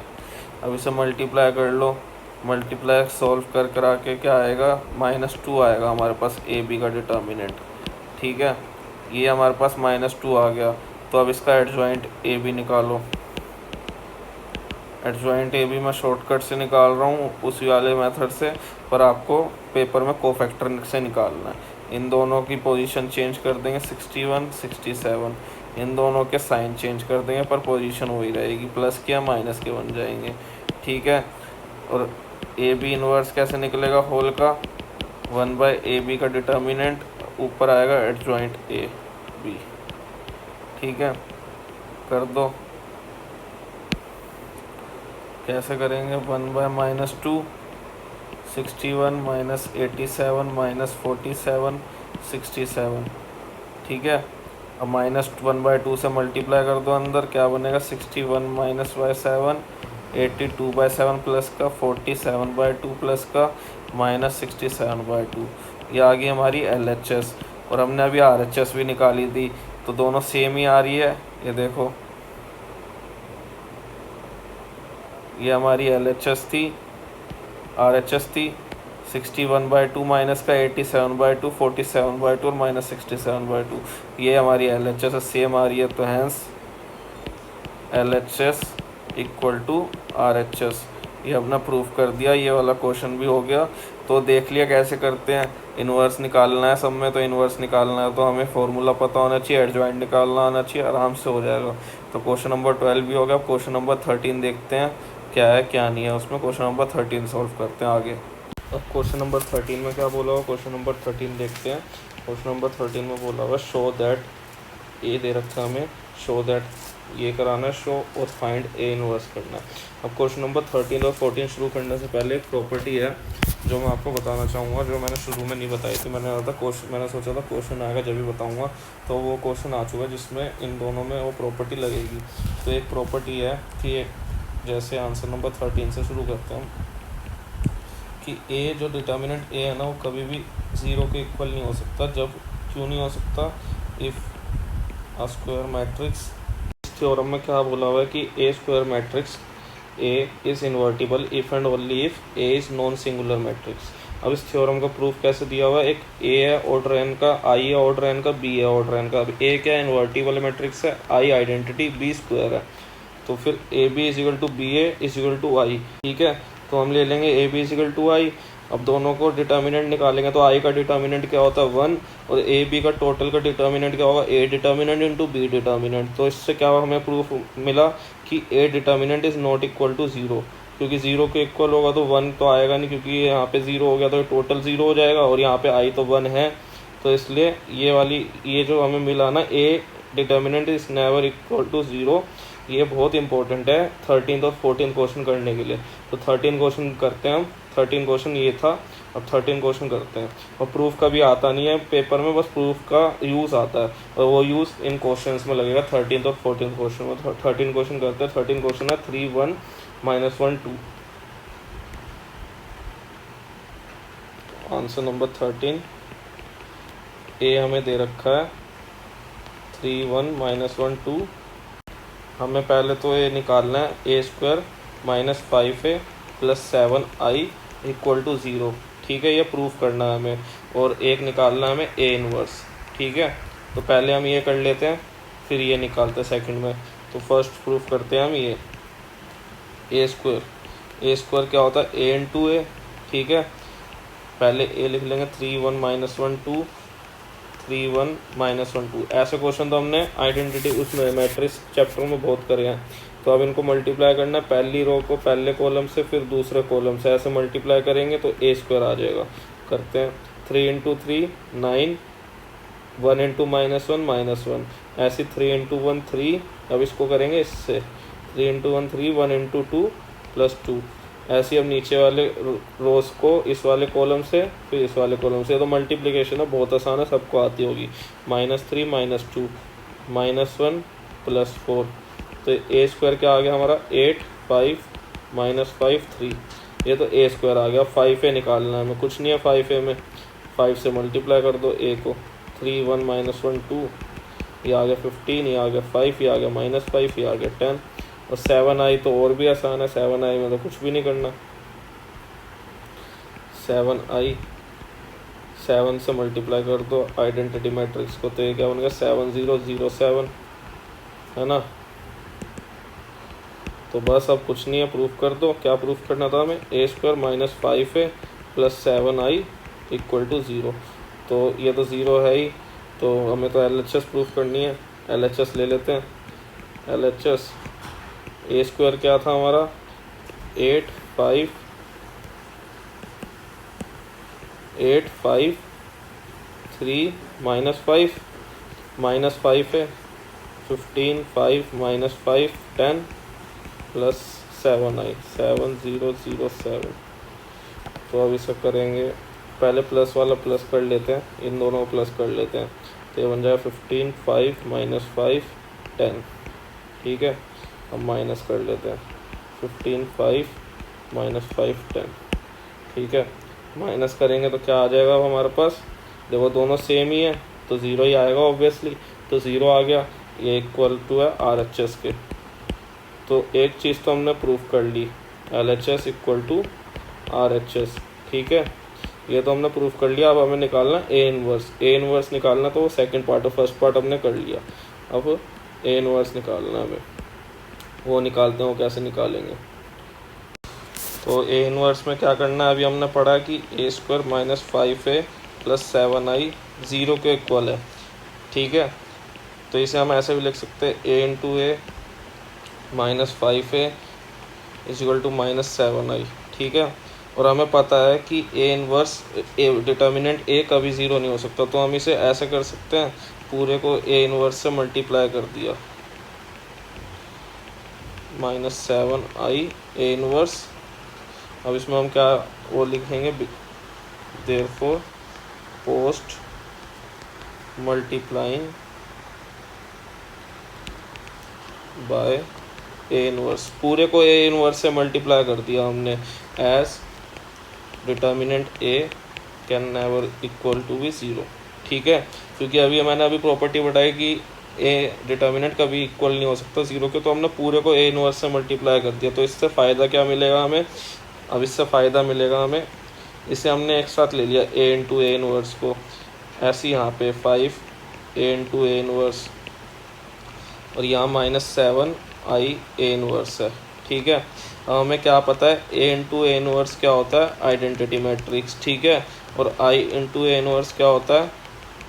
अब इसे मल्टीप्लाई कर लो, मल्टीप्लाई सॉल्व कर आके क्या आएगा, -2 आएगा हमारे पास AB का डिटर्मिनेंट। ठीक है, ये हमारे पास -2 आ गया। तो अब इसका एडजॉइंट AB निकालो। एडजॉइंट AB मैं शॉर्टकट से निकाल रहा हूँ उसी वाले मेथड से, पर आपको पेपर में कोफैक्टर से निकालना है। इन दोनों की पोजीशन चेंज कर देंगे, 61 67, इन दोनों के साइन चेंज कर देंगे, पर पोजीशन वही रहेगी, प्लस के या माइनस के बन जाएंगे। ठीक है, और AB इनवर्स कैसे निकलेगा होल का, 1/AB का डिटर्मिनेंट, ऊपर आएगा एडजॉइंट AB। ठीक है, कर दो, कैसे करेंगे, 1/-2, 61 - 87 - 47 67। ठीक है, अब -1/2 से मल्टीप्लाई कर दो अंदर, क्या बनेगा, 61 - 7 82/7 प्लस का 47/2 प्लस का -67/2। ये आ गई हमारी LHS, और हमने अभी RHS भी निकाली थी, तो दोनों सेम ही आ रही है। ये देखो, ये हमारी LHS थी, RHS थी, 61/2 माइनस का 87/2, 47/2 और -67/2। ये हमारी LHS सेम आ रही है, तो हैंस LHS = RHS। ये अपना प्रूफ कर दिया, ये वाला क्वेश्चन भी हो गया। तो देख लिया कैसे करते हैं। इन्वर्स निकालना है सब में, तो इन्वर्स निकालना है तो हमें फॉर्मूला पता होना चाहिए, एडजॉइंट निकालना आना चाहिए, आराम से हो जाएगा। तो क्वेश्चन नंबर 12 भी हो गया। क्वेश्चन नंबर 13 देखते हैं क्या है क्या नहीं है उसमें। क्वेश्चन नंबर 13 सॉल्व करते हैं आगे। अब क्वेश्चन नंबर 13 में क्या बोला हुआ, क्वेश्चन नंबर 13 देखते हैं। क्वेश्चन नंबर 13 में बोला हुआ शो दैट ए दे रखा है हमें, शो दैट ये कराना है शो, और फाइंड ए इनवर्स करना है। अब क्वेश्चन नंबर 13 और 14 शुरू करने से पहले एक प्रॉपर्टी है जो मैं आपको बताना चाहूँगा, जो मैंने शुरू में नहीं बताई थी। मैंने सोचा था क्वेश्चन आएगा जब भी बताऊँगा, तो वो क्वेश्चन आ चुका है जिसमें इन दोनों में वो प्रॉपर्टी लगेगी। तो एक प्रॉपर्टी है कि जैसे आंसर नंबर 13 से शुरू करते हैं कि ए जो डिटर्मिनेंट ए है ना, वो कभी भी 0 के इक्वल नहीं हो सकता। जब क्यों नहीं हो सकता, if a square matrix, theorem में क्या बोला हुआ है कि A square matrix A is invertible if and only if A is non singular matrix. अब इस थ्योरम का प्रूफ कैसे दिया हुआ है, एक ए है ऑर्डर एन का, आई है ऑर्डर एन का, बी है ऑर्डर एन का। अब ए क्या इन्वर्टिबल मैट्रिक्स है, आई आइडेंटिटी, बी स्क्वायर है, तो फिर A B is equal to B A is equal to I. ठीक है, तो हम ले लेंगे A B is equal to I. अब दोनों को डिटर्मिनेंट निकालेंगे तो आई का डिटर्मिनेंट क्या होता है 1, और ए बी का टोटल का डिटर्मिनेंट क्या होगा, A determinant into B determinant. तो इससे क्या हमें प्रूफ मिला कि A determinant is not equal to 0, क्योंकि 0 के इक्वल होगा तो 1 तो आएगा नहीं, क्योंकि यहाँ पे 0 हो गया तो टोटल 0 हो जाएगा, और यहाँ पे आई तो 1 है। तो इसलिए ये जो हमें मिला ना, A determinant is never equal to 0, ये बहुत इंपॉर्टेंट है 13 और 14 क्वेश्चन करने के लिए। तो 13 क्वेश्चन करते हैं हम। 13 क्वेश्चन ये था, अब 13 क्वेश्चन करते हैं। और प्रूफ कभी आता नहीं है पेपर में, बस प्रूफ का यूज़ आता है, और वो यूज़ इन क्वेश्चंस में लगेगा 13 और 14 क्वेश्चन में। 13 क्वेश्चन करते हैं। 13 क्वेश्चन है 3 1 -1 2। आंसर नंबर 13 ए हमें दे रखा है 3 1 -1 2। हमें पहले तो ये निकालना है A square -5a + 7i equal to 0। ठीक है, ये प्रूफ करना है हमें, और एक निकालना है हमें ए इनवर्स। ठीक है, तो पहले हम ये कर लेते हैं, फिर ये निकालते हैं सेकंड में। तो फर्स्ट प्रूफ करते हैं हम ये ए स्क्वायर क्या होता है, ए इंटू ए। ठीक है, पहले ए लिख लेंगे 3 1 -1 2 3 1 -1 2। ऐसे क्वेश्चन तो हमने आइडेंटिटी उसमें मैट्रिक्स चैप्टर में बहुत करे हैं। तो अब इनको मल्टीप्लाई करना है, पहली रो को पहले कॉलम से, फिर दूसरे कॉलम से, ऐसे मल्टीप्लाई करेंगे तो ए स्क्वायर आ जाएगा। करते हैं 3 × 3 9, 1 × -1 ऐसे 3 × 1 3। अब इसको करेंगे इससे 3 × 1 3 1 × 2 +2। ऐसे अब नीचे वाले रोज को इस वाले कॉलम से, फिर इस वाले कॉलम से। तो मल्टीप्लिकेशन है, बहुत आसान है, सबको आती होगी। -3 -2 -1 +4। तो ए स्क्वायर क्या आ गया हमारा 8 5 -5 3। ये तो ए स्क्वायर आ गया। 5a निकालना है हमें, कुछ नहीं है 5a में, 5 से मल्टीप्लाई कर दो ए को। 3 1 -1 2, ये आ गया 15, ये आ गया 5, ये आ गया -5, ये आ गया 10। और 7i तो और भी आसान है, 7i में तो कुछ भी नहीं करना। 7i 7 से मल्टीप्लाई कर दो आइडेंटिटी मैट्रिक्स को, तो ये क्या बन गया 7 0 0 7, है ना। तो बस अब कुछ नहीं है, प्रूफ कर दो। क्या प्रूफ करना था हमें, ए square -5a + 7i equal to 0। तो ये तो 0 है ही, तो हमें तो LHS प्रूफ करनी है। LHS ले लेते हैं। LHS ए स्क्वायर क्या था हमारा 8 5 3 -5 -5 है 15 5 -5 10 + 7i 7 0 0 7। तो अब इसे करेंगे, पहले प्लस वाला प्लस कर लेते हैं, इन दोनों को प्लस कर लेते हैं, तो ये बन जाएगा 15 5 -5 10। ठीक है, अब माइनस कर लेते हैं 15 5 -5 10। ठीक है, माइनस करेंगे तो क्या आ जाएगा अब हमारे पास, देखो दोनों सेम ही है तो 0 ही आएगा ऑब्वियसली। तो 0 आ गया, ये इक्वल टू है RHS के। तो एक चीज़ तो हमने प्रूफ कर ली, LHS इक्वल टू RHS। ठीक है, ये तो हमने प्रूफ कर लिया। अब हमें निकालना ए इनवर्स निकालना, तो वो सेकंड पार्ट और फर्स्ट पार्ट हमने कर लिया। अब ए इनवर्स निकालना हमें, वो निकालते हैं। वो कैसे निकालेंगे, तो ए इनवर्स में क्या करना है, अभी हमने पढ़ा कि A square minus 5a plus 7i 0 के इक्वल है। ठीक है, तो इसे हम ऐसे भी लिख सकते हैं A into A minus 5a is equal to minus 7i। ठीक है, और हमें पता है कि ए इनवर्स ए डिटर्मिनेंट ए कभी ज़ीरो नहीं हो सकता, तो हम इसे ऐसे कर सकते हैं, पूरे को ए इनवर्स से मल्टीप्लाई कर दिया, माइनस 7i ए इनवर्स। अब इसमें हम क्या वो लिखेंगे, therefore post multiplying by A inverse, पूरे को ए इनवर्स से मल्टीप्लाई कर दिया हमने, as determinant A can never equal to be zero. ठीक है, क्योंकि मैंने अभी प्रॉपर्टी बताई कि ए डिटर्मिनेंट कभी इक्वल नहीं हो सकता ज़ीरो के, तो हमने पूरे को ए इनवर्स से मल्टीप्लाई कर दिया। तो इससे फ़ायदा क्या मिलेगा हमें, अब इससे फ़ायदा मिलेगा हमें, इसे हमने एक साथ ले लिया ए इंटू ए इनवर्स को, ऐसे यहाँ पे 5 ए इंटू ए इनवर्स, और यहाँ माइनस 7i ए इनवर्स है। ठीक है, अब हमें क्या पता है, ए इंटू ए इनवर्स क्या होता है, आइडेंटिटी मैट्रिक्स। ठीक है, और आई इंटू ए इनवर्स क्या होता है,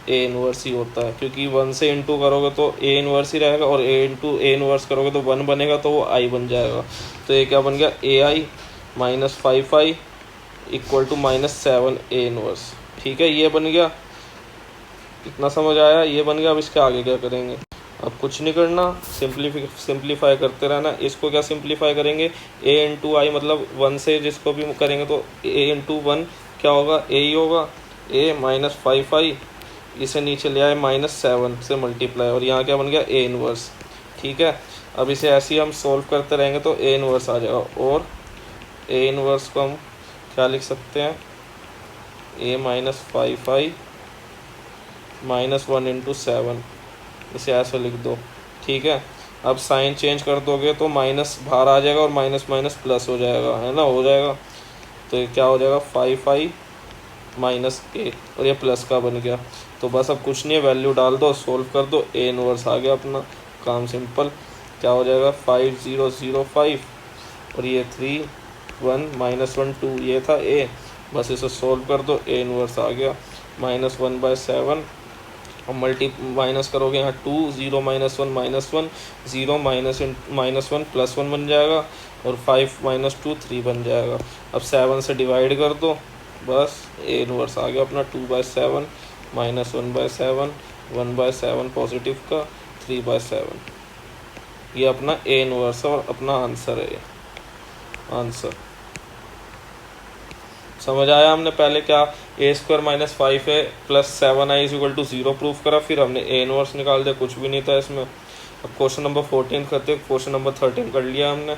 ए इनवर्स ही होता है, क्योंकि 1 से इंटू करोगे तो ए इनवर्स ही रहेगा, और ए इंटू ए इनवर्स करोगे तो 1 बनेगा, तो वो आई बन जाएगा। तो ये क्या बन गया, A I minus 5i equal to minus 7 A inverse. ठीक है, ये बन गया, इतना समझ आया, ये बन गया। अब इसके आगे क्या करेंगे, अब कुछ नहीं करना, सिंप्लीफाई करते रहना। इसको क्या सिंप्लीफाई करेंगे, ए इंटू आई, मतलब 1 से जिसको भी करेंगे तो ए इंटू 1 क्या होगा, ए ही होगा, ए माइनस 5i, इसे नीचे ले आए माइनस 7 से मल्टीप्लाई, और यहाँ क्या बन गया, ए इनवर्स। ठीक है, अब इसे ऐसे ही हम सोल्व करते रहेंगे तो ए इनवर्स आ जाएगा, और ए इनवर्स को हम क्या लिख सकते हैं, ए माइनस 5i माइनस 1 इंटू 7, इसे ऐसे लिख दो। ठीक है, अब साइन चेंज कर दोगे तो माइनस बाहर आ जाएगा और माइनस माइनस प्लस हो जाएगा, है ना, हो जाएगा। तो ये क्या हो जाएगा, 5i माइनस ए, और ये प्लस का बन गया। तो बस अब कुछ नहीं है, वैल्यू डाल दो, सोल्व कर दो, ए इनवर्स आ गया, अपना काम सिंपल। क्या हो जाएगा, 5005, और ये 3 1 माइनस 1 2, ये था ए, बस इसे सोल्व कर दो, ए इनवर्स आ गया, माइनस 1/7, और माइनस करोगे यहाँ 2 0 माइनस 1 माइनस 1 0 माइनस 1 प्लस 1 बन जाएगा, और 5 माइनस 2 3 बन जाएगा। अब 7 से डिवाइड कर दो, बस ए इनवर्स आ गया अपना, 2/7 माइनस 1/7 1/7 पॉजिटिव का 3/7, ये अपना ए इनवर्स और अपना आंसर है, ये आंसर। समझ आया, हमने पहले क्या A square minus 5a plus 7i is equal to 0 proof करा, फिर हमने ए इनवर्स निकाल दिया, कुछ भी नहीं था इसमें। अब क्वेश्चन नंबर 14 करते, क्वेश्चन नंबर 13 कर लिया हमने,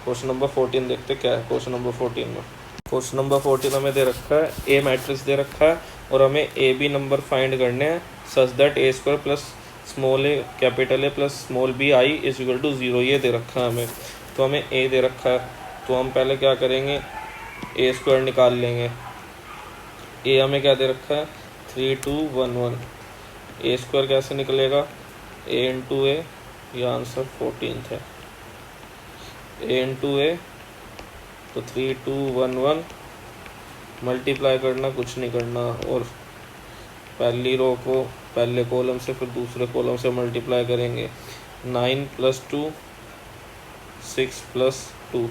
क्वेश्चन नंबर 14 देखते क्या है क्वेश्चन नंबर 14 में। क्वेश्चन नंबर 14 हमें दे रखा है, ए मैट्रिक्स दे रखा है, और हमें ए बी नंबर फाइंड करने हैं, such that A square plus small A capital A plus small B I is equal to 0, ये दे रखा है हमें। तो हमें ए दे रखा है, तो हम पहले क्या करेंगे, ए स्क्वायर निकाल लेंगे। ए हमें क्या दे रखा है, 3211, ए स्क्वायर कैसे निकलेगा, ए इंटू ए, यह आंसर 14 है, ए इंटू ए, तो 3211 मल्टीप्लाई करना, कुछ नहीं करना, और पहली रो को पहले कॉलम से फिर दूसरे कॉलम से मल्टीप्लाई करेंगे, 9 + 2 6 + 2,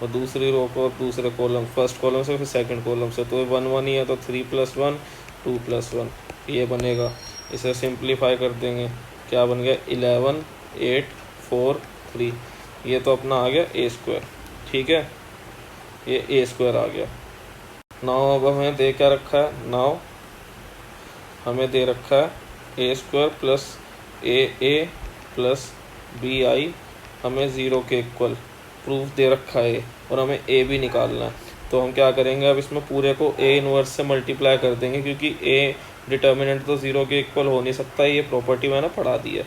और दूसरी रो को दूसरे कॉलम, फर्स्ट कॉलम से फिर सेकंड कॉलम से, तो 1 1 ही है, तो 3 + 1 2 + 1 ये बनेगा। इसे सिंप्लीफाई कर देंगे, क्या बन गया, 11 8 4 3, ये तो अपना आ गया ए स्क्वायर। ठीक है, ये ए स्क्वायर आ गया। नाउ अब हमें दे क्या रखा है, नाउ हमें दे रखा है A square plus A plus B I, हमें 0 के इक्वल प्रूफ दे रखा है, और हमें ए भी निकालना है। तो हम क्या करेंगे, अब इसमें पूरे को ए इनवर्स से मल्टीप्लाई कर देंगे, क्योंकि ए डिटर्मिनेंट तो 0 के इक्वल हो नहीं सकता, ये प्रॉपर्टी मैंने पढ़ा दी है।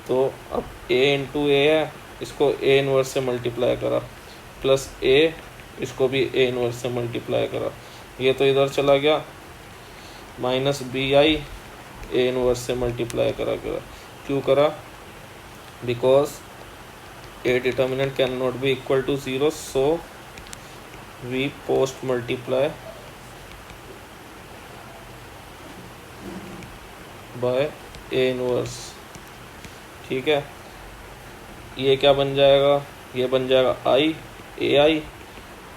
तो अब ए इंटू ए है, इसको ए इनवर्स से मल्टीप्लाई करा, प्लस ए, इसको भी ए इनवर्स से मल्टीप्लाई करा, ये तो इधर चला गया, minus B I A inverse से मल्टीप्लाई करा, क्यों करा, because A determinant can not be equal to 0, so we post multiply by A inverse. ठीक है, ये क्या बन जाएगा, ये बन जाएगा आई ए आई,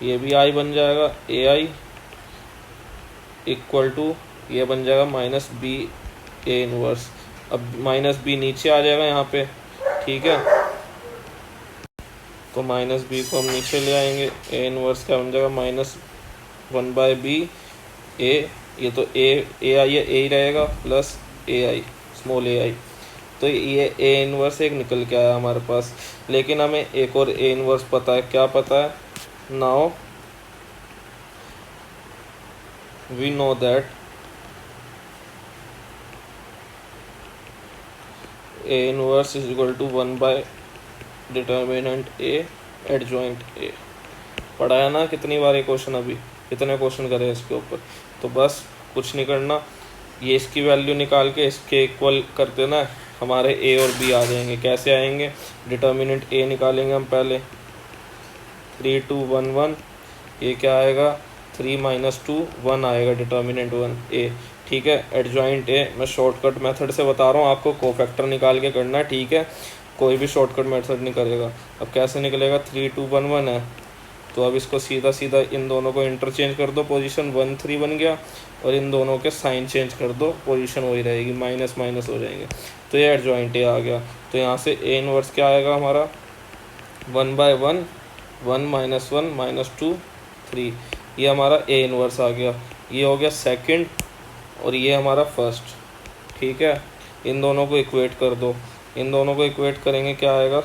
ये भी आई बन जाएगा ए आई इक्वल टू ये बन जाएगा माइनस बी ए इनवर्स। अब माइनस बी नीचे आ जाएगा यहाँ पे। ठीक है, तो माइनस बी को हम नीचे ले आएंगे, ए इनवर्स क्या बन जाएगा माइनस 1/b ए, ये तो ए आई है, ए ही रहेगा प्लस ए आई स्मॉल ए आई। तो ये ए इनवर्स एक निकल के आया हमारे पास। लेकिन हमें एक और ए इनवर्स पता है, क्या पता है, now we know that A inverse is equal to 1 determinant A adjoint A. पढ़ा है ना कितनी बार ये क्वेश्चन, अभी कितने क्वेश्चन करे इसके ऊपर। तो बस कुछ नहीं करना, ये इसकी वैल्यू निकाल के इसके इक्वल कर देना, हमारे ए और बी आ जाएंगे। कैसे आएंगे, डिटर्मिनेंट ए निकालेंगे हम पहले, 3 2 1 1, ये क्या आएगा 3 - 2 1 आएगा, डिटर्मिनेंट 1 ए। ठीक है, एडजॉइंट ए मैं शॉर्टकट मेथड से बता रहा हूँ आपको, कोफैक्टर निकाल के करना है। ठीक है, कोई भी शॉर्टकट मेथड नहीं करेगा। अब कैसे निकलेगा, 3 2 1 1 है, तो अब इसको सीधा सीधा इन दोनों को इंटरचेंज कर दो, पोजीशन 1 3 बन गया, और इन दोनों के साइन चेंज कर दो, पोजीशन वही रहेगी, माइनस माइनस हो जाएंगे। तो ये एडजॉइंट ए आ गया। तो यहाँ से ए इनवर्स क्या आएगा हमारा, 1/1 1 - 1 - 2 3, ये हमारा ए इनवर्स आ गया। ये हो गया सेकंड और ये हमारा फर्स्ट। ठीक है, इन दोनों को इक्वेट कर दो, इन दोनों को इक्वेट करेंगे क्या आएगा,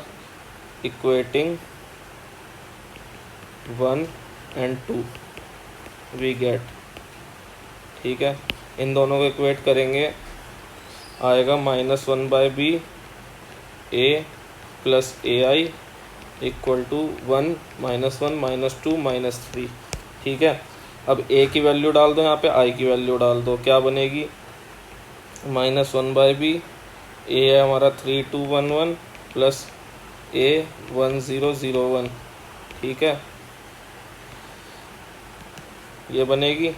इक्वेटिंग 1 and 2 वी गेट। ठीक है, इन दोनों को इक्वेट करेंगे आएगा -1/b A plus A I equal to 1 - 1 - 2 - 3। ठीक है, अब ए की वैल्यू डाल दो, यहाँ पे आई की वैल्यू डाल दो, क्या बनेगी -1/b, ए है हमारा 3 2 1 1 प्लस ए 1 0 0 1। ठीक है, ये बनेगी,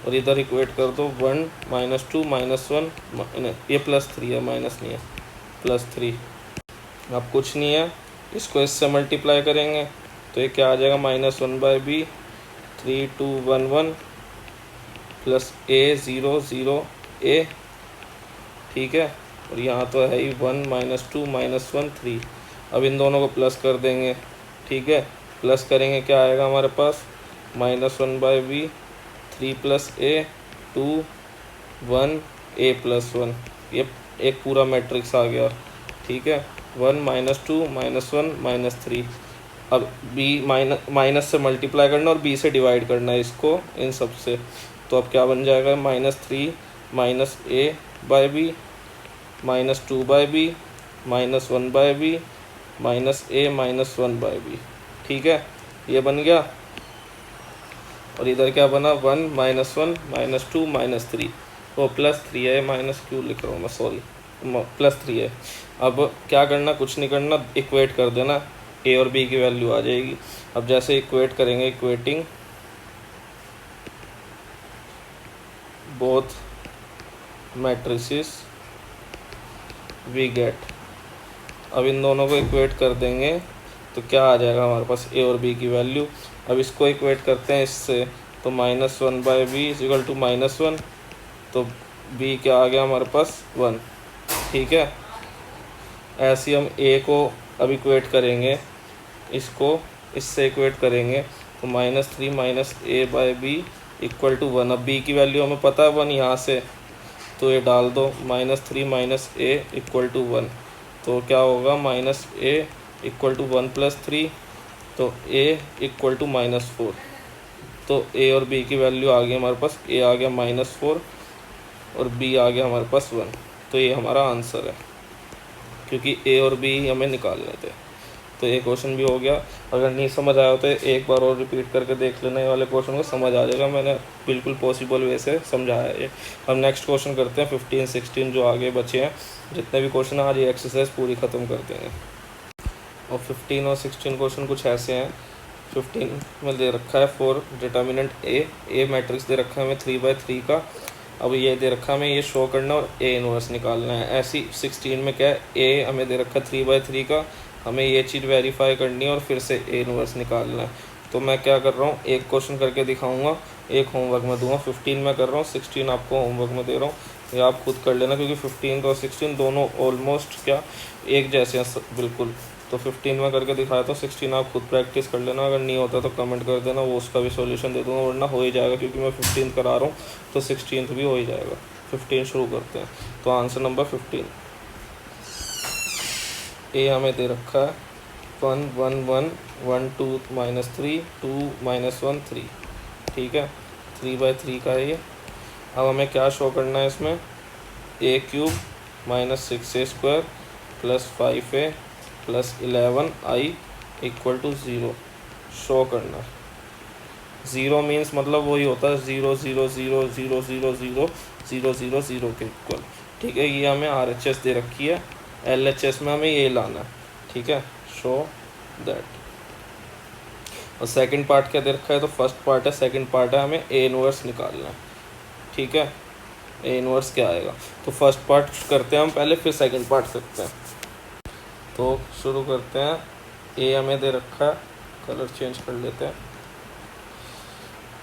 और इधर इक्वेट कर दो 1 - 2 - 1, ये +3 है, माइनस नहीं है, +3। अब कुछ नहीं है, इसको इससे मल्टीप्लाई करेंगे तो ये क्या आ जाएगा, -1/b 3 2 1 1 प्लस ए 0 0 ए। ठीक है, और यहाँ तो है ही 1 - 2 - 1 3। अब इन दोनों को प्लस कर देंगे। ठीक है, प्लस करेंगे क्या आएगा हमारे पास, -1/b 3 प्लस ए 2 1 ए प्लस 1, ये एक पूरा मैट्रिक्स आ गया। ठीक है, 1 - 2 - 1 - 3। अब b माइनस से मल्टीप्लाई करना और b से डिवाइड करना है इसको इन सब से। तो अब क्या बन जाएगा, -3 - a/b -2/b -1/b -a -1/b। ठीक है, ये बन गया, और इधर क्या बना, 1 - 1 - 2 - 3, वो +3 है, माइनस क्यों लिख रहा हूँ मैं, सॉरी, +3 है। अब क्या करना, कुछ नहीं करना, इक्वेट कर देना, ए और बी की वैल्यू आ जाएगी। अब जैसे इक्वेट करेंगे, equating both matrices we get. अब इन दोनों को इक्वेट कर देंगे तो क्या आ जाएगा हमारे पास, ए और बी की वैल्यू। अब इसको इक्वेट करते हैं इससे, तो -1/b इज इक्वल टू -1, तो b क्या आ गया हमारे पास 1। ठीक है, ऐसे ही हम a को अब इक्वेट करेंगे, इसको इससे इक्वेट करेंगे, तो -3 - a/b इक्वल टू 1। अब b की वैल्यू हमें पता है 1 यहाँ से, तो ये डाल दो, -3 - a इक्वल टू 1, तो क्या होगा, -a इक्वल टू 1 + 3, तो a इक्वल टू -4। तो a और b की वैल्यू आ गई हमारे पास, a आ गया -4 और b आ गया हमारे पास 1। तो ये हमारा आंसर है, क्योंकि a और b हमें निकालने थे। तो ये क्वेश्चन भी हो गया। अगर नहीं समझ आया तो एक बार और रिपीट करके देख लेना, ये वाले क्वेश्चन को समझ आ जाएगा, मैंने बिल्कुल पॉसिबल वे से समझाया है ये। हम नेक्स्ट क्वेश्चन करते हैं 15 16 जो आगे बचे हैं, जितने भी क्वेश्चन आज ये एक्सरसाइज पूरी ख़त्म कर देंगे। और 15 और 16 क्वेश्चन कुछ ऐसे हैं। 15 में दे रखा है फॉर डिटर्मिनेंट ए मैट्रिक्स दे रखा है हमें 3/3 का। अब ये दे रखा है हमें ये शो करना और ए इनवर्स निकालना है। ऐसी 16 में क्या है, ए हमें दे रखा है 3/3 का, हमें ये चीज़ वेरीफाई करनी है और फिर से ए इनवर्स निकालना है। तो मैं क्या कर रहा हूँ, एक क्वेश्चन करके दिखाऊंगा, एक होमवर्क में दूंगा। 15 में कर रहा हूँ, 16 आपको होमवर्क में दे रहा हूँ, ये आप खुद कर लेना, क्योंकि 15 और 16 दोनों ऑलमोस्ट क्या एक जैसे हैं बिल्कुल। तो 15 में करके दिखाया, तो 16 आप खुद प्रैक्टिस कर लेना, अगर नहीं होता तो कमेंट कर देना, वो उसका भी सॉल्यूशन दे दूंगा, वरना हो ही जाएगा, क्योंकि मैं 15 करा रहा हूँ तो 16 भी हो ही जाएगा। 15 शुरू करते हैं। तो आंसर नंबर 15, ए हमें दे रखा है 1 1 1 1 2 -3 2 -1 3, ठीक है, 3/3 का है ये। अब हमें क्या शो करना है इसमें, a³ -6a² + 5a + 11i = 0 show करना है। 0 मीन्स मतलब वही होता है 0 0 0 0 0 0 0 0 0 के इक्वल, ठीक है। ये हमें RHS दे रखी है, LHS में हमें ये लाना है, ठीक है, शो दैट। और सेकंड पार्ट क्या दे रखा है, तो फर्स्ट पार्ट है, सेकंड पार्ट है, हमें ए इनवर्स निकालना है, ठीक है। ए इनवर्स क्या आएगा, तो फर्स्ट पार्ट करते हैं हम पहले, फिर सेकंड पार्ट करते हैं। तो शुरू करते हैं। ए हमें दे रखा है, कलर चेंज कर लेते हैं,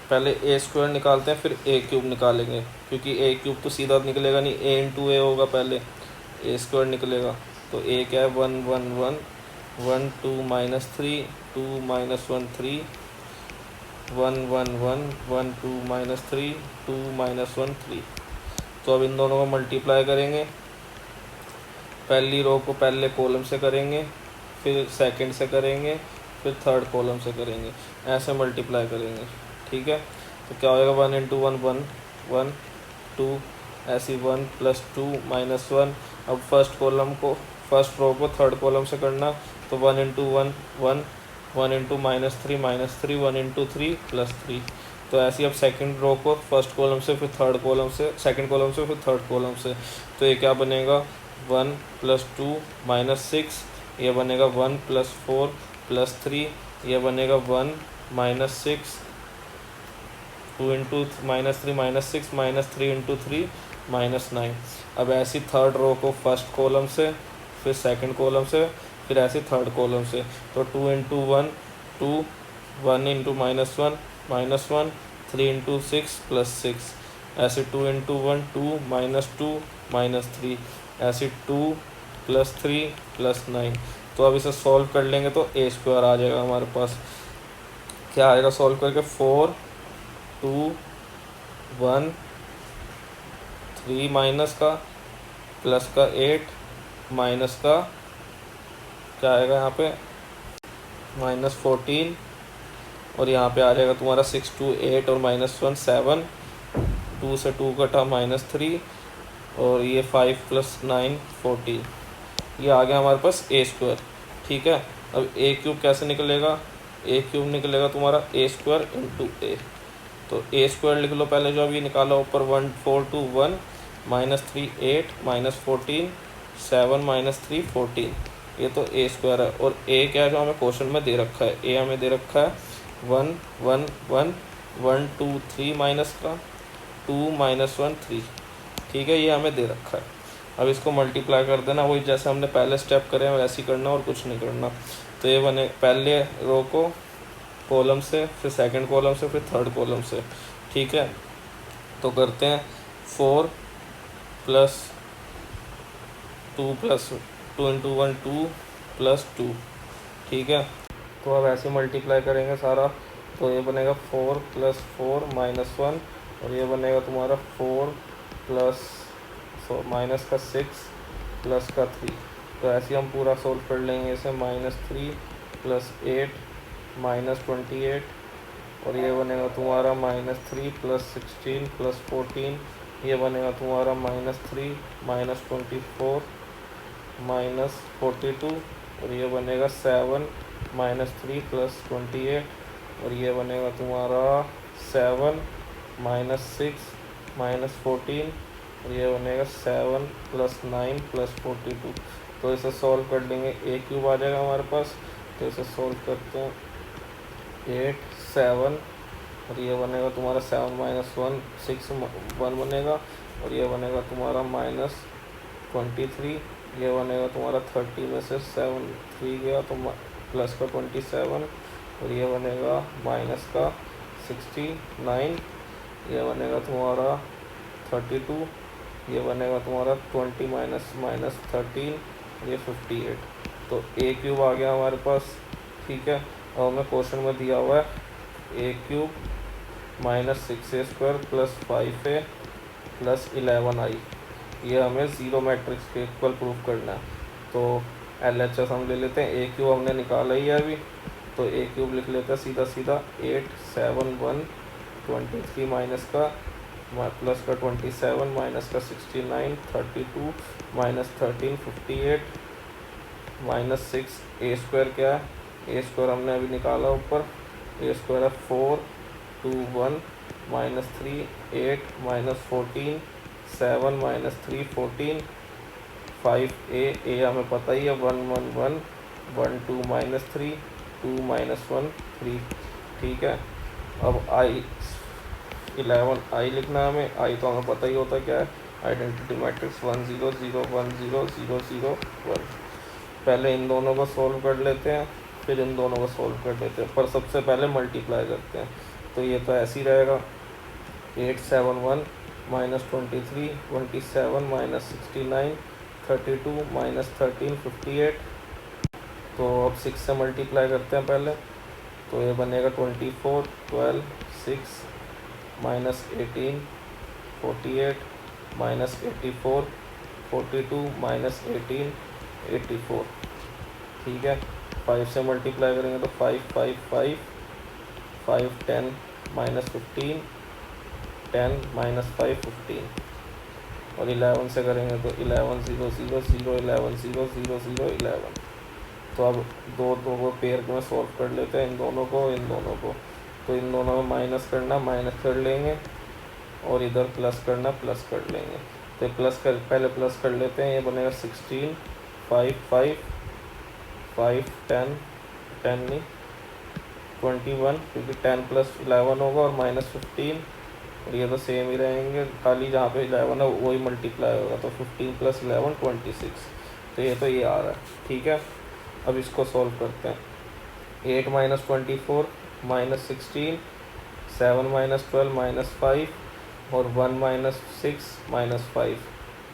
पहले a² निकालते हैं, फिर a³ निकालेंगे, क्योंकि a³ तो सीधा निकलेगा नहीं, a × a होगा, पहले a² निकलेगा। तो a क्या है 1 1 1 1 2 -3 2 -1 3 1 1 1 1 2 -3 2 -1 3। तो अब इन दोनों को मल्टीप्लाई करेंगे, पहली रो को पहले कॉलम से करेंगे, फिर सेकंड से करेंगे, फिर थर्ड कॉलम से करेंगे, ऐसे मल्टीप्लाई करेंगे, ठीक है। तो क्या होएगा 1 × 1 1 1 2 ऐसी 1 + 2 -1। अब फर्स्ट रो को थर्ड कॉलम से करना, तो 1 × 1 1 1 × -3 -3 1 × 3 + 3। तो ऐसे अब सेकंड रो को फर्स्ट कॉलम से, फिर थर्ड कॉलम से, सेकंड कॉलम से, फिर थर्ड कॉलम से। तो ये क्या बनेगा 1 + 2 -6, ये बनेगा 1 + 4 + 3, ये बनेगा 1 -6 2 × -3 -6 -3 × 3 -9। अब ऐसी थर्ड रो को फर्स्ट कॉलम से, फिर सेकंड कॉलम से, फिर ऐसे थर्ड कॉलम से। तो 2 × 1 2 1 × -1 -1 3 × 6 + 6, ऐसे 2 × 1 2 -2 -3, ऐसे 2 + 3 + 9। तो अब इसे सॉल्व कर लेंगे तो a² आ जाएगा हमारे पास। क्या आएगा सॉल्व करके, 4 2 1 3 माइनस का प्लस का 8 माइनस का क्या आएगा यहाँ पे -14, और यहाँ पे आ जाएगा तुम्हारा 6 2 8 और -1 7, 2 से 2 कटा -3, और ये 5 + 9 14। ये आ गया हमारे पास a², ठीक है। अब a³ कैसे निकलेगा, a³ निकलेगा तुम्हारा a² × a। तो a² लिख लो पहले, जो अभी निकाला ऊपर 1 4 2 1 -3 8 -14 7 -3 14, ये तो a² है। और a क्या है जो हमें क्वेश्चन में दे रखा है, a हमें दे रखा है 1 1 1 1 2 3 माइनस का 2 -1 3, ठीक है, ये हमें दे रखा है। अब इसको मल्टीप्लाई कर देना, वही जैसे हमने पहले स्टेप करे हैं वैसे ही करना और कुछ नहीं करना। तो ये बने पहले रो को कॉलम से, फिर सेकंड कॉलम से, फिर थर्ड कॉलम से, ठीक है। तो करते हैं 4 + 2 + 2 × 1 2 + 2, ठीक है। तो अब ऐसे मल्टीप्लाई करेंगे सारा, तो ये बनेगा 4 + 4 -1, और ये बनेगा तुम्हारा 4 + माइनस का 6 प्लस का 3। तो ऐसे हम पूरा सोल्व कर लेंगे इसे, -3 + 8 -28, और ये बनेगा तुम्हारा -3 + 16 + 14, ये बनेगा तुम्हारा -3 -24 -42, और ये बनेगा 7 -3 + 28, और ये बनेगा तुम्हारा 7 -6 -14, और ये बनेगा 7 + 9 + 42। तो इसे सॉल्व कर लेंगे, a³ आ जाएगा हमारे पास। तो इसे सॉल्व करते हैं, 8 7 और ये बनेगा तुम्हारा 7 माइनस 1 6 1 बनेगा और ये बनेगा तुम्हारा -23। ये बनेगा तुम्हारा 30 में से 7 3 गया तो प्लस का 27 और ये बनेगा माइनस का 69। ये बनेगा तुम्हारा 32। ये बनेगा तुम्हारा 20 माइनस माइनस 13 ये 58। तो ए क्यूब आ गया हमारे पास। ठीक है, और हमें क्वेश्चन में दिया हुआ है ए cube -6a² plus 5a plus 11i। ये हमें ज़ीरो मैट्रिक्स के इक्वल प्रूफ करना है। तो LHS हम ले लेते हैं। ए क्यूब हमने निकाला ही है अभी, तो ए क्यूब लिख लेते हैं सीधा सीधा 8 7 1 23 माइनस का प्लस का 27 माइनस का 69 32 माइनस 13 58 -6 a² क्या है, a² हमने अभी निकाला ऊपर, a² है 4 2 1 -3 8 -14 7 -3 14 5a हमें पता ही है 1 1 1 1 2 -3 2 -1 3। ठीक है, अब i लिखना है हमें। i तो हमें पता ही होता है क्या है, आइडेंटिटी मैट्रिक्स 1 0 0 1 0 0 0 1। पहले इन दोनों को सॉल्व कर लेते हैं, फिर इन दोनों को सॉल्व कर लेते हैं, पर सबसे पहले मल्टीप्लाई करते हैं। तो ये तो ऐसे ही रहेगा 8 7 1 -23 27 -69 32 -13 58। तो अब 6 से मल्टीप्लाई करते हैं पहले, तो ये बनेगा 24 12 6 -18 48 -84 42 -18 84। ठीक है, 5 से मल्टीप्लाई करेंगे तो 5 5 5 5 10 -15 10 -5 15 और 11 से करेंगे तो 11 0 0 0 11 0 0 0 11। तो अब दो को पेयर में सॉल्व कर लेते हैं, इन दोनों को। तो इन दोनों में माइनस करना, माइनस कर लेंगे और इधर प्लस करना, प्लस कर लेंगे। तो पहले प्लस कर लेते हैं। ये बनेगा 16 5 5 5 10 10 नहीं 21 क्योंकि 10 + 11 होगा और -15 और ये तो सेम ही रहेंगे, खाली जहाँ पे 11 है वही मल्टीप्लाई होगा। तो 15 + 11 26। तो ये आ रहा है। ठीक है, अब इसको सॉल्व करते हैं। 8 - 24 -16 7 - 12 -5 और 1 - 6 -5।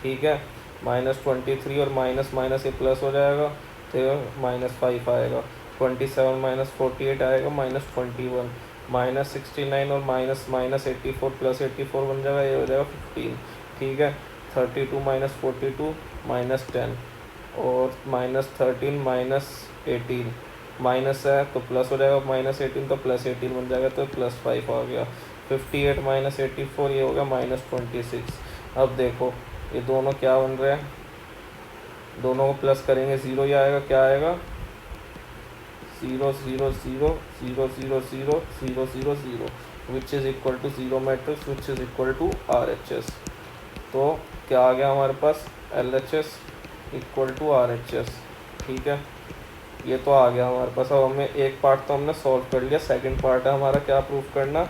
ठीक है, -23 और माइनस माइनस ये प्लस हो जाएगा तो -5 आएगा। 27 - 48 आएगा -21 -69 और माइनस माइनस 84 + 84 बन जाएगा, ये हो जाएगा 15। ठीक है, 32 - 42 -10 और -13 -18 माइनस है तो प्लस हो जाएगा, -18 तो +18 बन जाएगा तो +5 आ गया। 58 - 84 ये हो गया -26। अब देखो ये दोनों क्या बन रहे हैं, दोनों को प्लस करेंगे 0 ही आएगा। क्या आएगा 0 0 0 0 0 0 0 0 0 which is equal to zero matrix which is equal to RHS। तो क्या आ गया हमारे पास LHS इक्वल टू RHS। ठीक है, ये तो आ गया हमारे पास। अब हमें एक पार्ट तो हमने सॉल्व कर लिया, सेकंड पार्ट है हमारा क्या प्रूफ करना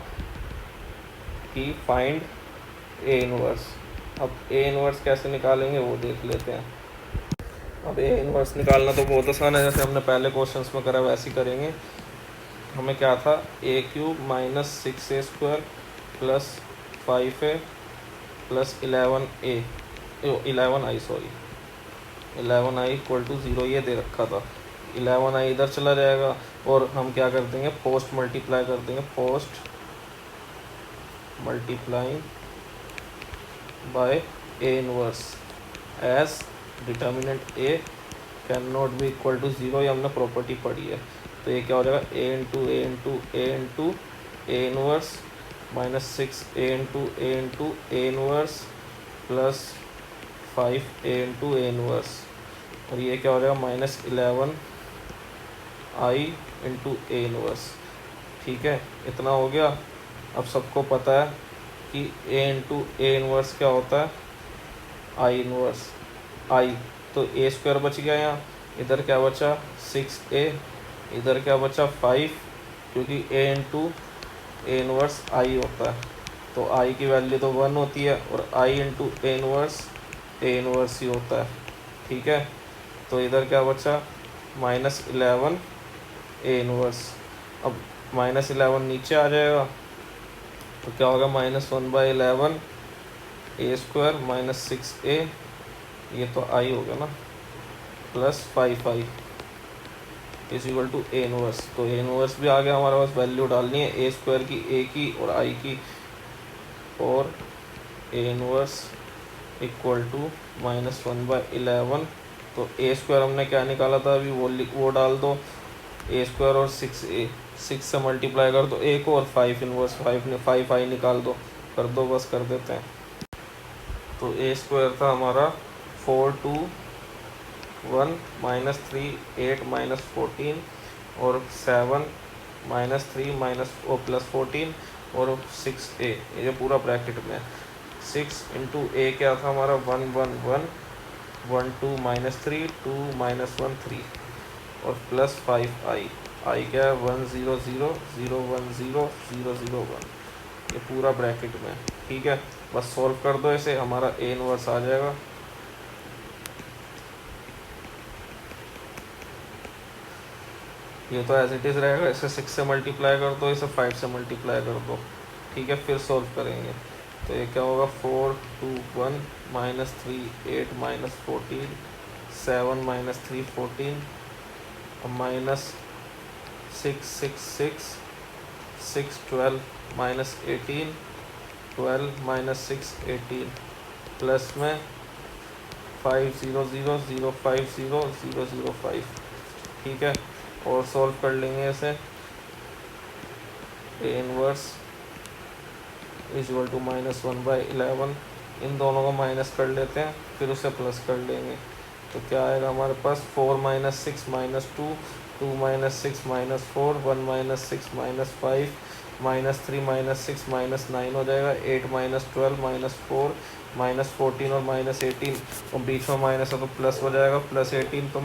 कि फाइंड A इनवर्स। अब A इनवर्स कैसे निकालेंगे वो देख लेते हैं। अब A इनवर्स निकालना तो बहुत आसान है, जैसे हमने पहले क्वेश्चंस में करा वैसे ही करेंगे। हमें क्या था a³ -6a² plus 5a plus 11i sorry 11i equal to 0 ये दे रखा था। 11i इधर चला जाएगा और हम क्या कर देंगे पोस्ट मल्टीप्लाई कर देंगे, post multiplying by A inverse as determinant A can not be equal to 0, ये हमने प्रॉपर्टी पढ़ी है। तो ये क्या हो जाएगा A into A inverse -6A into A inverse plus 5A into A inverse और ये क्या हो जाएगा -11i इंटू A इनवर्स। ठीक है, इतना हो गया। अब सबको पता है कि A इंटू A इनवर्स क्या होता है I इनवर्स I, तो A² बच गया यहाँ, इधर क्या बचा 6A, इधर क्या बचा 5 क्योंकि ए इंटू ए इनवर्स आई होता है, तो आई की वैल्यू तो 1 होती है और आई इंटू ए इनवर्स ही होता है। ठीक है, तो इधर क्या बचा, -11 ए इनवर्स। अब -11 नीचे आ जाएगा तो क्या होगा, -1/11 ए स्क्वायर -6a, ये तो आई हो गया ना, plus 5i is equal to A inverse. तो ए इनवर्स भी आ गया हमारे पास, वैल्यू डालनी है ए स्क्वायर की, ए की और आई की, और ए इनवर्स इक्वल टू -1/11। तो ए स्क्वायर हमने क्या निकाला था अभी, वो डाल दो, ए स्क्वायर और 6a, 6 से मल्टीप्लाई कर दो ए को, और 5 इनवर्स 5i निकाल दो, कर दो, बस कर देते हैं। तो ए स्क्वायर था हमारा 421 -3 8 -14 और 7 -3 +14 और 6a, ये पूरा ब्रैकेट में 6 इंटू ए क्या था हमारा 1 1 1 1 2 -3 2 -1 3 और प्लस 5i, आई क्या है 1 0 0 0 1 0 0 0 1, ये पूरा ब्रैकेट में। ठीक है, बस सॉल्व कर दो इसे, हमारा ए इनवर्स आ जाएगा। ये तो एज इट इज़ रहेगा, इसे 6 से मल्टीप्लाई कर दो, इसे 5 से मल्टीप्लाई कर दो। ठीक है, फिर सॉल्व करेंगे तो ये क्या होगा, 4 2 1 -3 8 -14 7 -3 14 -6 6 6 6 12 -18 12 -6 18 प्लस में 5 0 0 0 5 0 0 0 5। ठीक है, और सॉल्व कर लेंगे इसे, A inverse is equal to -1/11, इन दोनों को माइनस कर लेते हैं, फिर उसे प्लस कर लेंगे। तो क्या आएगा हमारे पास, 4 - 6 - 2 2 - 6 - 4 1 - 6 - 5 -3 - 6 -9 हो जाएगा, 8 - 12 -4 -14 और -18, और बीच में माइनस है तो प्लस हो जाएगा, +18 तो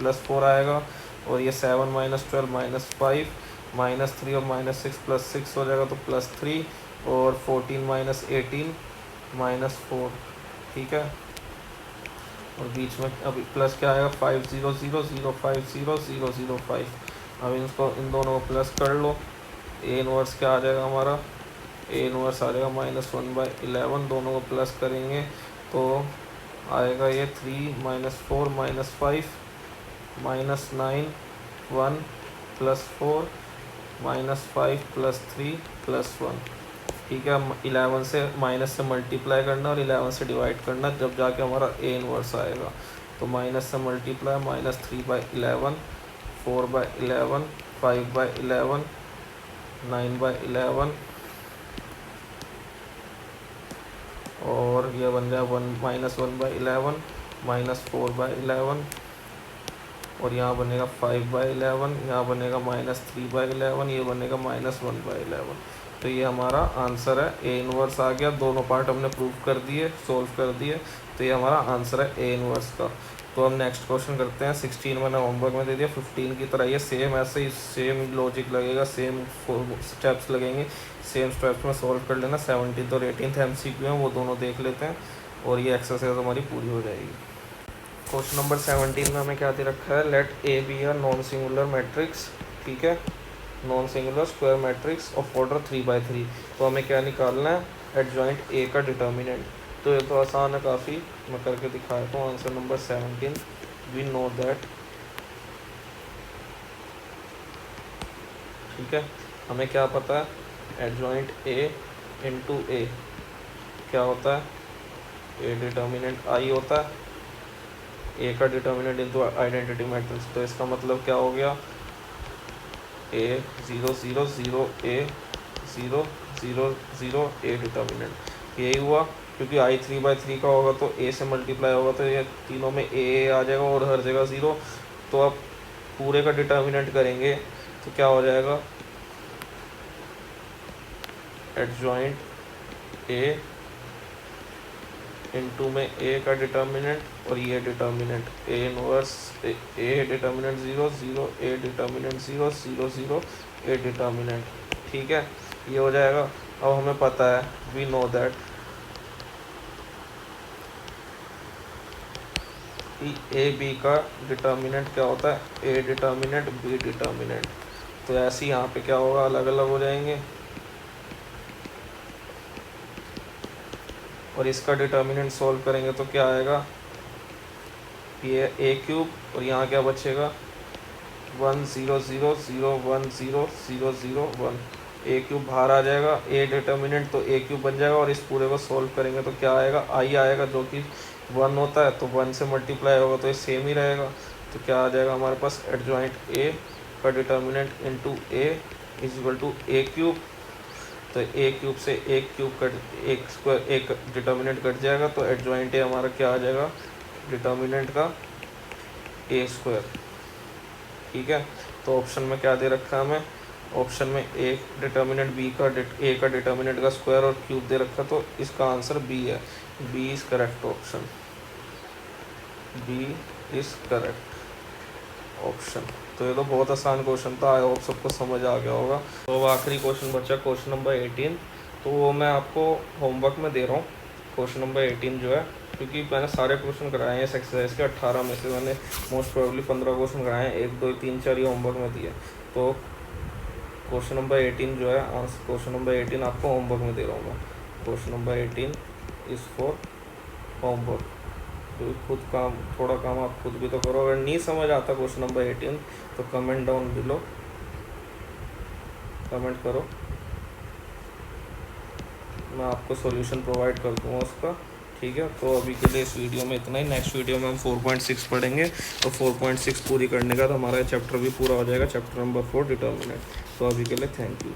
+4 आएगा, और ये 7 - 12 -5 -3 और -6 +6 हो जाएगा तो +3, और 14 - 18 -4। ठीक है, और बीच में अभी प्लस क्या आएगा, 5 0 0 0 5 0 0 0 5। अब इसको, इन दोनों को प्लस कर लो, ए इनवर्स क्या आ जाएगा हमारा, ए इनवर्स आ जाएगा -1/11, दोनों को प्लस करेंगे तो आएगा ये 3 -4 -5 -9 1 +4 -5 +3 +1। ठीक है, 11 से माइनस से मल्टीप्लाई करना और 11 से डिवाइड करना, जब जाके हमारा ए इनवर्स आएगा। तो माइनस से मल्टीप्लाई, -3/11 4/11 5/11 9/11, और ये बन जाए -1/11 -4/11, और यहाँ बनेगा 5/11, यहाँ बनेगा -3/11, ये बनेगा -1/11। तो ये हमारा आंसर है, ए इनवर्स आ गया, दोनों पार्ट हमने प्रूव कर दिए, सोल्व कर दिए, तो ये हमारा आंसर है ए इनवर्स का। तो हम नेक्स्ट क्वेश्चन करते हैं, 16 मैंने होमवर्क में दे दिया, 15 की तरह ये सेम ऐसे ही सेम लॉजिक लगेगा, सेम स्टेप्स लगेंगे, सेम स्टेप्स में सॉल्व कर लेना। 17th और 18th MCQ हैं, वो दोनों देख लेते हैं, और ये एक्सरसाइज हमारी पूरी हो जाएगी। क्वेश्चन नंबर 17 में हमें क्या दे रखा है, let A B a non singular matrix. ठीक है, non singular square matrix of order 3/3। तो हमें क्या निकालना है, एडजॉइंट ए का डिटर्मिनेंट। तो ये तो आसान है काफ़ी, मैं करके दिखाता हूँ। Answer number 17, we know that. ठीक है, हमें क्या पता है, एडजॉइंट ए इंटू ए क्या होता है, ए डिटर्मिनेंट आई होता है, ए का डिटर्मिनेंट इंटू आइडेंटिटी मैट्रिक्स। तो इसका मतलब क्या हो गया, ए 0 0 0 ए 0 0 0 ए डिटर्मिनेंट। यही हुआ, क्योंकि आई 3/3 का होगा तो ए से मल्टीप्लाई होगा, तो ये तीनों में ए आ जाएगा और हर जगह 0। तो अब पूरे का डिटर्मिनेंट करेंगे तो क्या हो जाएगा, एडजॉइंट ए इनटू में ए का डिटर्मिनेंट और ये determinant, A inverse A determinant 0 0 A determinant 0 0 0 A determinant, ठीक है, ये हो जाएगा। अब हमें पता है, we know that A B का डिटर्मिनेंट क्या होता है, ए डिटर्मिनेंट बी डिटर्मिनेंट। तो ऐसे ही यहाँ पे क्या होगा, अलग अलग हो जाएंगे, और इसका डिटर्मिनेंट सॉल्व करेंगे तो क्या आएगा, ये ए क्यूब, और यहाँ क्या बचेगा 1 0 0 0 1 0 0 0 1, ए क्यूब बाहर आ जाएगा, ए डिटर्मिनेंट तो ए क्यूब बन जाएगा, और इस पूरे को सॉल्व करेंगे तो क्या आएगा, आई आएगा, जो कि 1 होता है, तो 1 से मल्टीप्लाई होगा तो ये सेम ही रहेगा। तो क्या आ जाएगा हमारे पास, एडजॉइंट ए का determinant into A is equal to A cube. तो ए क्यूब से एक क्यूब कट, एक स्क्वायर, एक डिटर्मिनेंट कट जाएगा, तो एडजॉइंट ए हमारा क्या आ जाएगा, डिटर्मिनेंट का ए स्क्वायर, ठीक है। तो ऑप्शन में क्या दे रखा है हमें, ऑप्शन में ए डिटर्मिनेंट बी का ए का डिटर्मिनेंट का स्क्वायर और क्यूब दे रखा, तो इसका आंसर बी है, B is correct option, B is correct option. तो ये तो बहुत आसान क्वेश्चन था, आई होप सबको समझ आ गया होगा। तो अब आखिरी क्वेश्चन बचा, क्वेश्चन नंबर 18, तो वो मैं आपको होमवर्क में दे रहा हूँ। क्वेश्चन नंबर 18 जो है, क्योंकि मैंने सारे क्वेश्चन कराए हैं इस एक्सरसाइज के, 18 में से मैंने मोस्ट प्रोबेबली 15 क्वेश्चन कराए हैं, 1 2 3 4 ये होमवर्क में दिए। तो क्वेश्चन नंबर 18 जो है, आंसर क्वेश्चन नंबर 18 आपको होमवर्क में दे रहा हूँ मैं। Question number 18 is for homework, तो खुद काम, थोड़ा काम आप खुद भी तो करो। अगर नहीं समझ आता क्वेश्चन नंबर 18 तो कमेंट डाउन बिलो, कमेंट करो, मैं आपको सॉल्यूशन प्रोवाइड कर दूँगा उसका, ठीक है। तो अभी के लिए इस वीडियो में इतना ही, नेक्स्ट वीडियो में हम 4.6 पढ़ेंगे, तो 4.6 पूरी करने का तो हमारा चैप्टर भी पूरा हो जाएगा, चैप्टर नंबर 4 डिटर्मिनेंट। तो अभी के लिए थैंक यू।